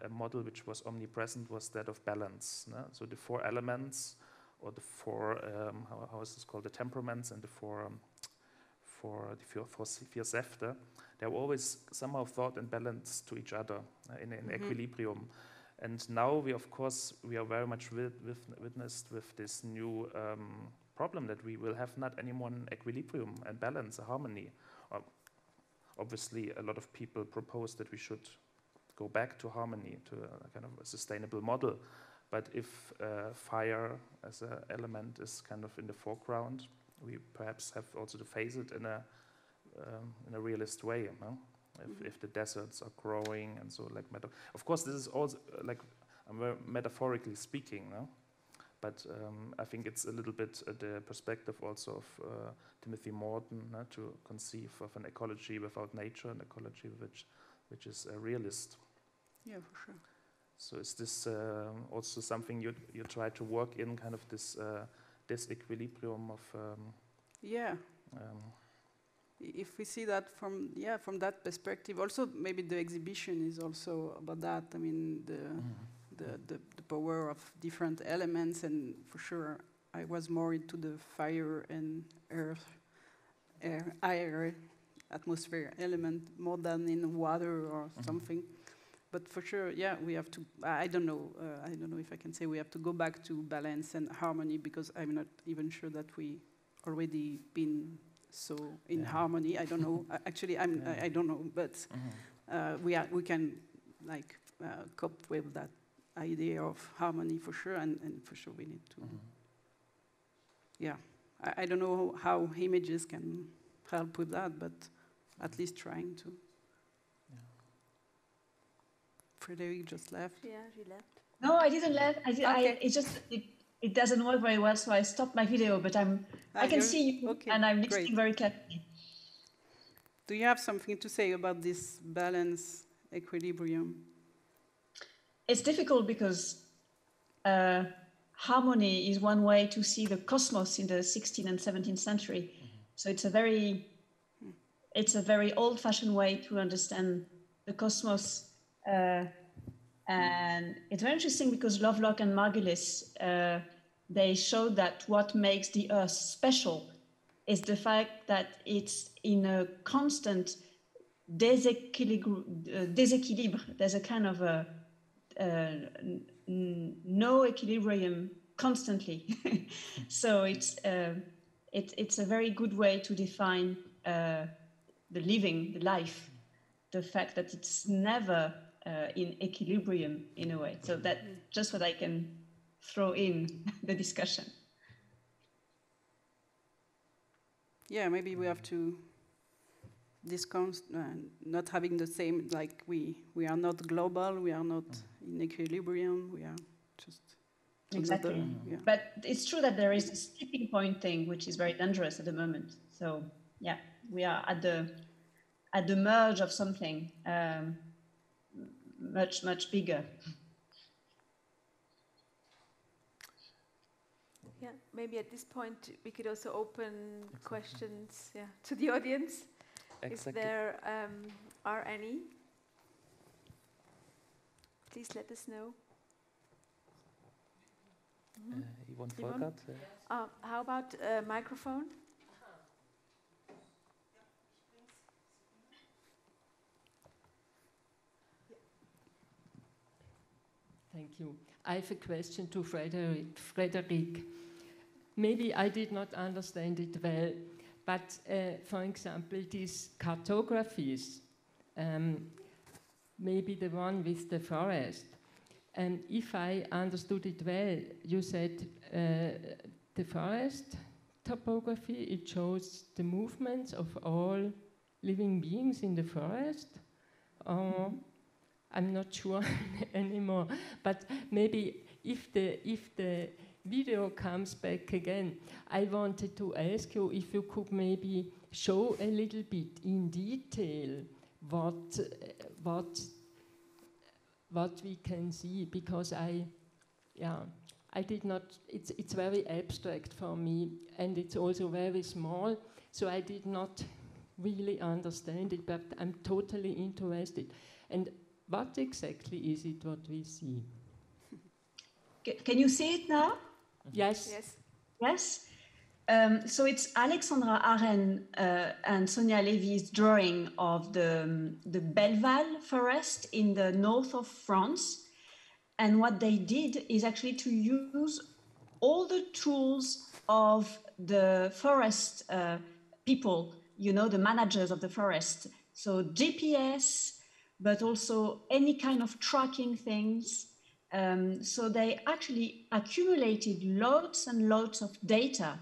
a model which was omnipresent was that of balance. No? So the four elements, or the four, how is this called, the temperaments, and the four for the vier Säfte, they're always somehow thought in balance to each other, in equilibrium. And now we are very much witnessed with this new problem that we will have not anymore an equilibrium and balance, a harmony. Obviously, a lot of people propose that we should go back to harmony, to a kind of a sustainable model. But if fire as an element is kind of in the foreground, we perhaps have also to face it in a realist way, no? If the deserts are growing and so like of course this is also like I'm very metaphorically speaking, no? But I think it's a little bit the perspective also of Timothy Morton, to conceive of an ecology without nature, an ecology which is a realist. Yeah, for sure. So is this also something you try to work in, kind of this equilibrium of? If we see that from that perspective, also maybe the exhibition is also about that. I mean, the power of different elements, and for sure, I was more into the fire and earth, air, atmosphere element more than in water or something. But for sure, we have to. I don't know if I can say we have to go back to balance and harmony, because I'm not even sure that we already been so in harmony. I don't know. Actually, I don't know, but we can like cope with that idea of harmony for sure, and for sure we need to. I don't know how images can help with that, but at least trying to. Frédérique just left. Yeah, she left. No, I didn't left. Okay. It doesn't work very well, so I stopped my video. But I can see you, and I'm listening very carefully. Do you have something to say about this balance, equilibrium? It's difficult because harmony is one way to see the cosmos in the 16th and 17th century. So it's a very old-fashioned way to understand the cosmos. And it's very interesting because Lovelock and Margulis, they showed that what makes the Earth special is the fact that it's in a constant déséquilibre. There's a kind of no equilibrium constantly. So it's a very good way to define the life, the fact that it's never in equilibrium in a way. So that's just what I can throw in the discussion. Yeah, maybe we have to discount not having the same, like we are not global, we are not in equilibrium, we are just exactly. But it's true that there is this tipping point thing, which is very dangerous at the moment. So yeah, we are at the merge of something much bigger. Yeah, maybe at this point we could also open questions to the audience. Exactly. If there are any, please let us know. Yvonne Volkert. How about a microphone? Thank you. I have a question to Frédérique. Maybe I did not understand it well, but for example, these cartographies, maybe the one with the forest, and if I understood it well, you said the forest topography, it shows the movements of all living beings in the forest, or I'm not sure anymore, but maybe if the video comes back again, I wanted to ask you if you could maybe show a little bit in detail what we can see, because I did not, it's very abstract for me, and it's also very small, so I did not really understand it, but I'm totally interested. And what exactly is it what we see? Can you see it now? Yes. Yes? So it's Alexandra Aren and Sonia Levy's drawing of the Belleval forest in the north of France. And what they did is actually to use all the tools of the forest people, you know, the managers of the forest. So GPS, but also any kind of tracking things. So they actually accumulated loads and loads of data.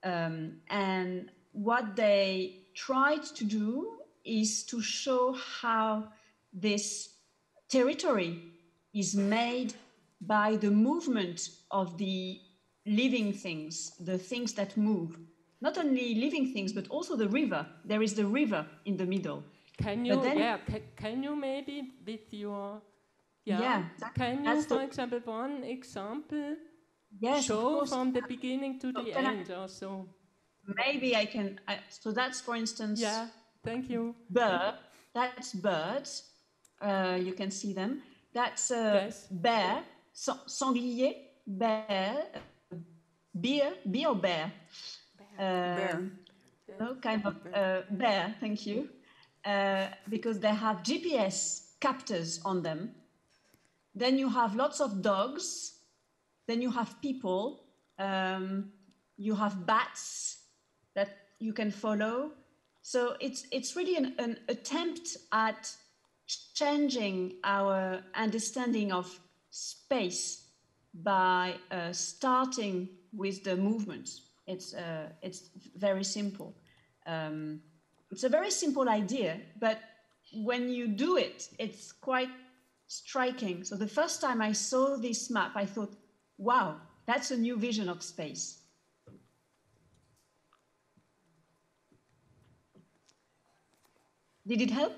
And what they tried to do is to show how this territory is made by the movement of the living things, the things that move. Not only living things, but also the river. There is the river in the middle. Can you, can you maybe with your, can you, for example, one example show from the beginning to the end also? Maybe I can, so that's, for instance, thank you. Bird, that's birds, you can see them. That's bear, sanglier, bear, beer or bear? Bear. No, kind of bear, thank you. Because they have GPS captors on them. Then you have lots of dogs. Then you have people. You have bats that you can follow. So it's really an attempt at changing our understanding of space by starting with the movements. It's very simple. It's a very simple idea, but when you do it, it's quite striking. So the first time I saw this map, I thought, wow, that's a new vision of space. Did it help?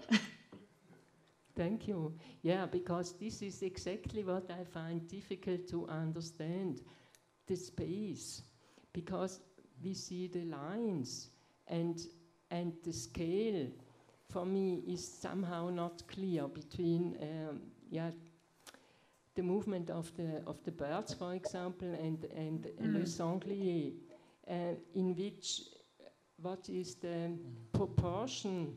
Thank you. Yeah, because this is exactly what I find difficult to understand, the space, because we see the lines and the scale for me is somehow not clear between the movement of the birds, for example, and le sanglier, in which what is the proportion?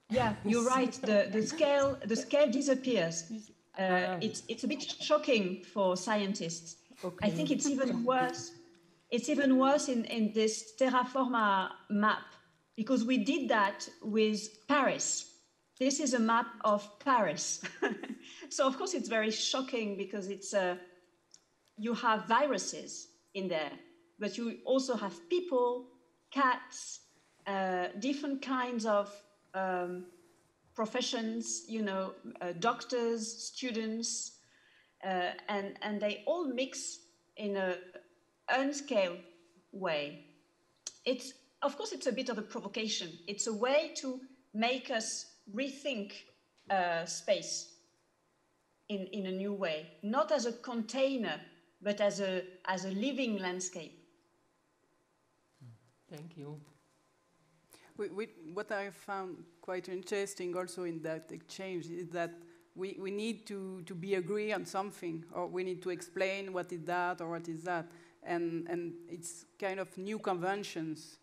Yeah, you're right. The scale disappears. It's a bit shocking for scientists. Okay. I think it's even worse. It's even worse in this Terraforma map, because we did that with Paris. This is a map of Paris. So of course it's very shocking because it's you have viruses in there, but you also have people, cats, different kinds of professions, you know, doctors, students, and they all mix in a unscaled way. It's, of course, it's a bit of a provocation. It's a way to make us rethink space in a new way, not as a container, but as a living landscape. Thank you. What I found quite interesting also in that exchange is that we need to be agree on something, or we need to explain what is that or what is that, and it's kind of new conventions,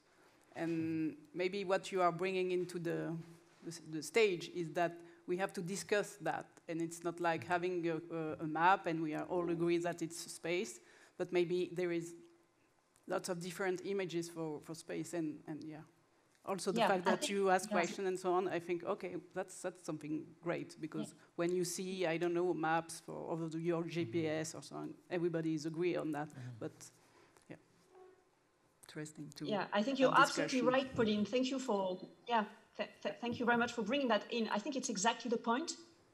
and maybe what you are bringing into the stage is that we have to discuss that, and it's not like having a map and we are all agree that it's space, but maybe there is lots of different images for space, and yeah. Also the fact that you ask questions and so on, I think, okay, that's something great, because when you see, I don't know, maps for your GPS or so on, everybody is agree on that, but yeah, interesting too. Yeah, I think you're absolutely right, Pauline. Thank you for, thank you very much for bringing that in. I think it's exactly the point,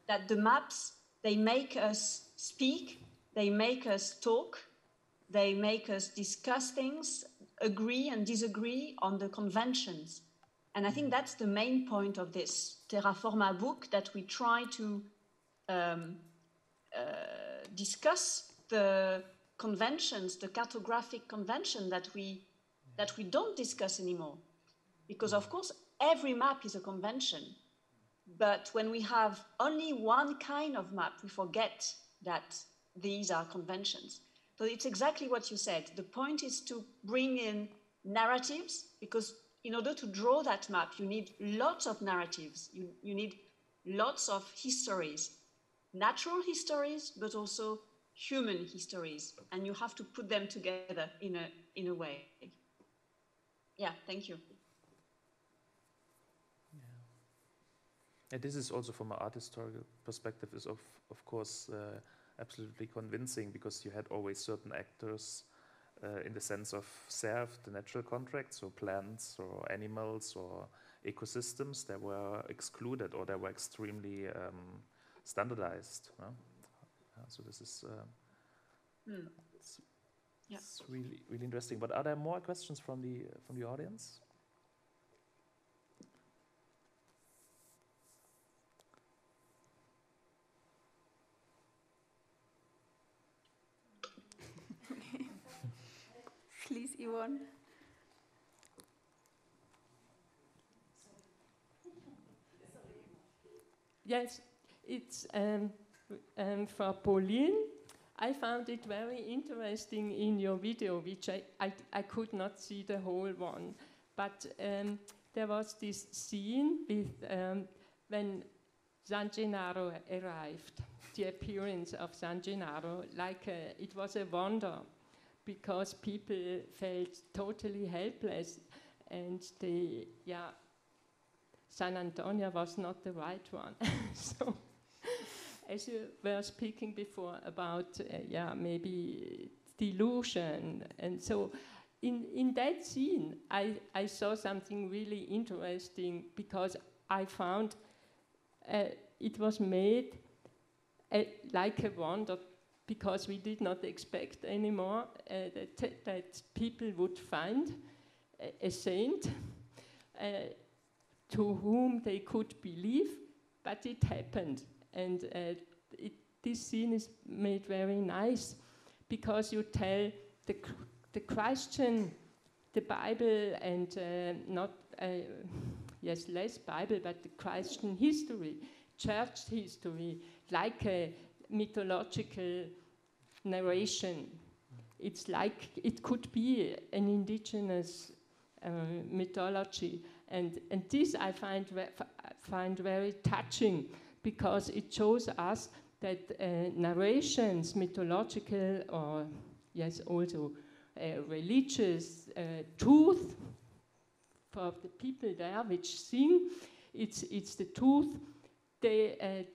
that the maps, they make us speak, they make us talk, they make us discuss things, agree and disagree on the conventions. And I think that's the main point of this Terraforma book, that we try to discuss the conventions, the cartographic convention that we don't discuss anymore. Because of course, every map is a convention. But when we have only one kind of map, we forget that these are conventions. So it's exactly what you said. The point is to bring in narratives, because in order to draw that map, you need lots of narratives. You need lots of histories, natural histories, but also human histories, and you have to put them together in a way. Yeah, thank you. And this is also from an art historical perspective is of course absolutely convincing, because you had always certain actors in the sense of serve the natural contracts, so plants or animals or ecosystems that were excluded or that were extremely standardized. So this is it's really interesting. But are there more questions from the audience? Please, Yvonne. Yes, it's for Pauline. I found it very interesting in your video, which I could not see the whole one. But there was this scene with when San Gennaro arrived, the appearance of San Gennaro, like it was a wonder, because people felt totally helpless, and San Antonio was not the right one. So, as you were speaking before about, maybe delusion, and so in that scene, I saw something really interesting, because I found it was made like a wonder, because we did not expect anymore that people would find a saint to whom they could believe, but it happened. And this scene is made very nice, because you tell the Christian, the Bible, and less Bible, but the Christian history, church history, like a mythological narration. It's like it could be an indigenous mythology, and this I find very touching, because it shows us that narrations, mythological or also religious truth for the people there which sing, it's the truth.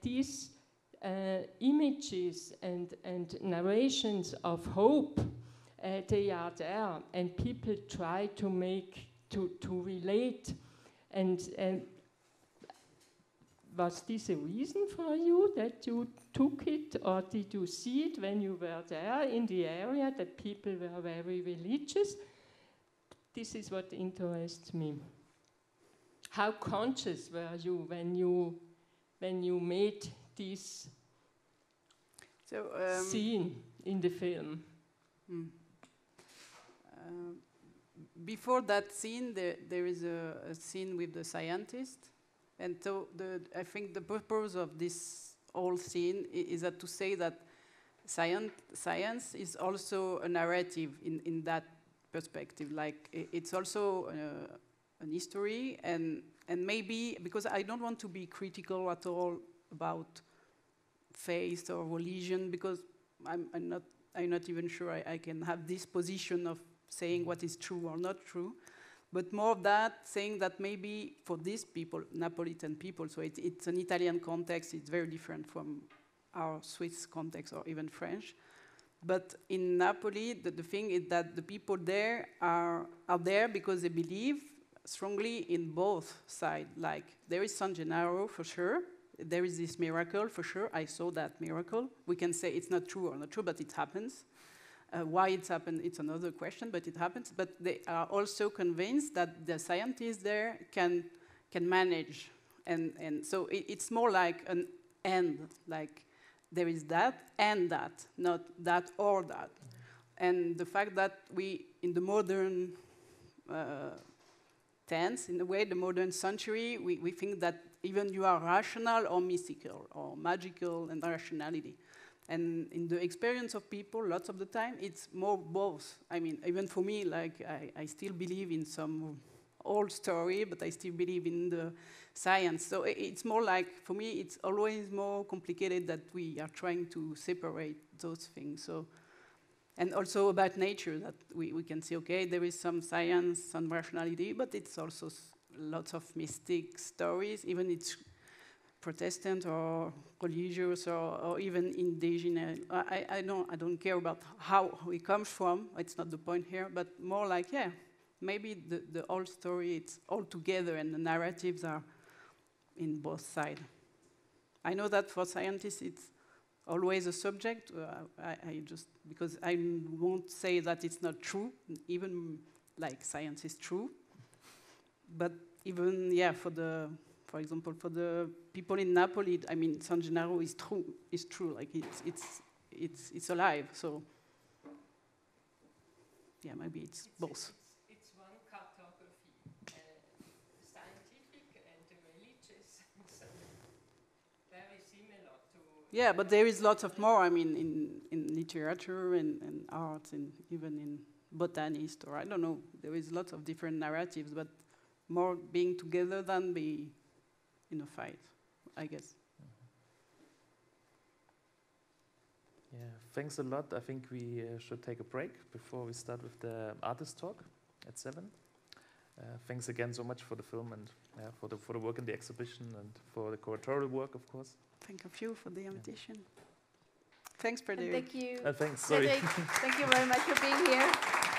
These images and narrations of hope, they are there, and people try to relate. And was this a reason for you that you took it, or did you see it when you were there in the area, that people were very religious? This is what interests me. How conscious were you when you made this scene in the film? Before that scene, there is a scene with the scientist. And so I think the purpose of this whole scene is that to say that science is also a narrative in that perspective. Like it's also an history, and maybe, because I don't want to be critical at all about faith or religion, because I'm not even sure I can have this position of saying what is true or not true. But more of that, saying that maybe for these people, Neapolitan people, so it's an Italian context, it's very different from our Swiss context or even French. But in Napoli, the thing is that the people there are there because they believe strongly in both sides. Like, there is San Gennaro for sure, there is this miracle for sure, I saw that miracle. We can say it's not true or not true, but it happens. Why it's happened, it's another question, but it happens. But they are also convinced that the scientists there can manage. And so it's more like an and, like there is that and that, not that or that. And the fact that we, in the modern tense, in a way, the modern century, we think that even you are rational or mystical or magical and rationality. And in the experience of people, lots of the time, it's more both. I mean, even for me, like, I still believe in some old story, but I still believe in the science. So it's more like, for me, it's always more complicated that we are trying to separate those things. So, and also about nature, that we can say, okay, there is some science, some rationality, but it's also lots of mystic stories, even it's Protestant or religious or even indigenous. I don't care about how it comes from. It's not the point here, but more like, yeah, maybe the whole story, it's all together and the narratives are in both sides. I know that for scientists it's always a subject. I just, because I won't say that it's not true, even like science is true. But even, yeah, for example, for the people in Napoli, I mean, San Gennaro is true. Like it's alive. So yeah, maybe it's both. It's one cartography, scientific and religious, so very similar to. Yeah, but there is lots of more. I mean, in literature and art, and even in botanist, or I don't know. There is lots of different narratives, but more being together than be in a fight, I guess. Yeah, thanks a lot. I think we should take a break before we start with the artist talk at 7. Thanks again so much for the film and for the work in the exhibition and for the curatorial work, of course. Thank you for the invitation. Thanks, Frédérique. Thank you. Thanks. Sorry. Thank you very much for being here.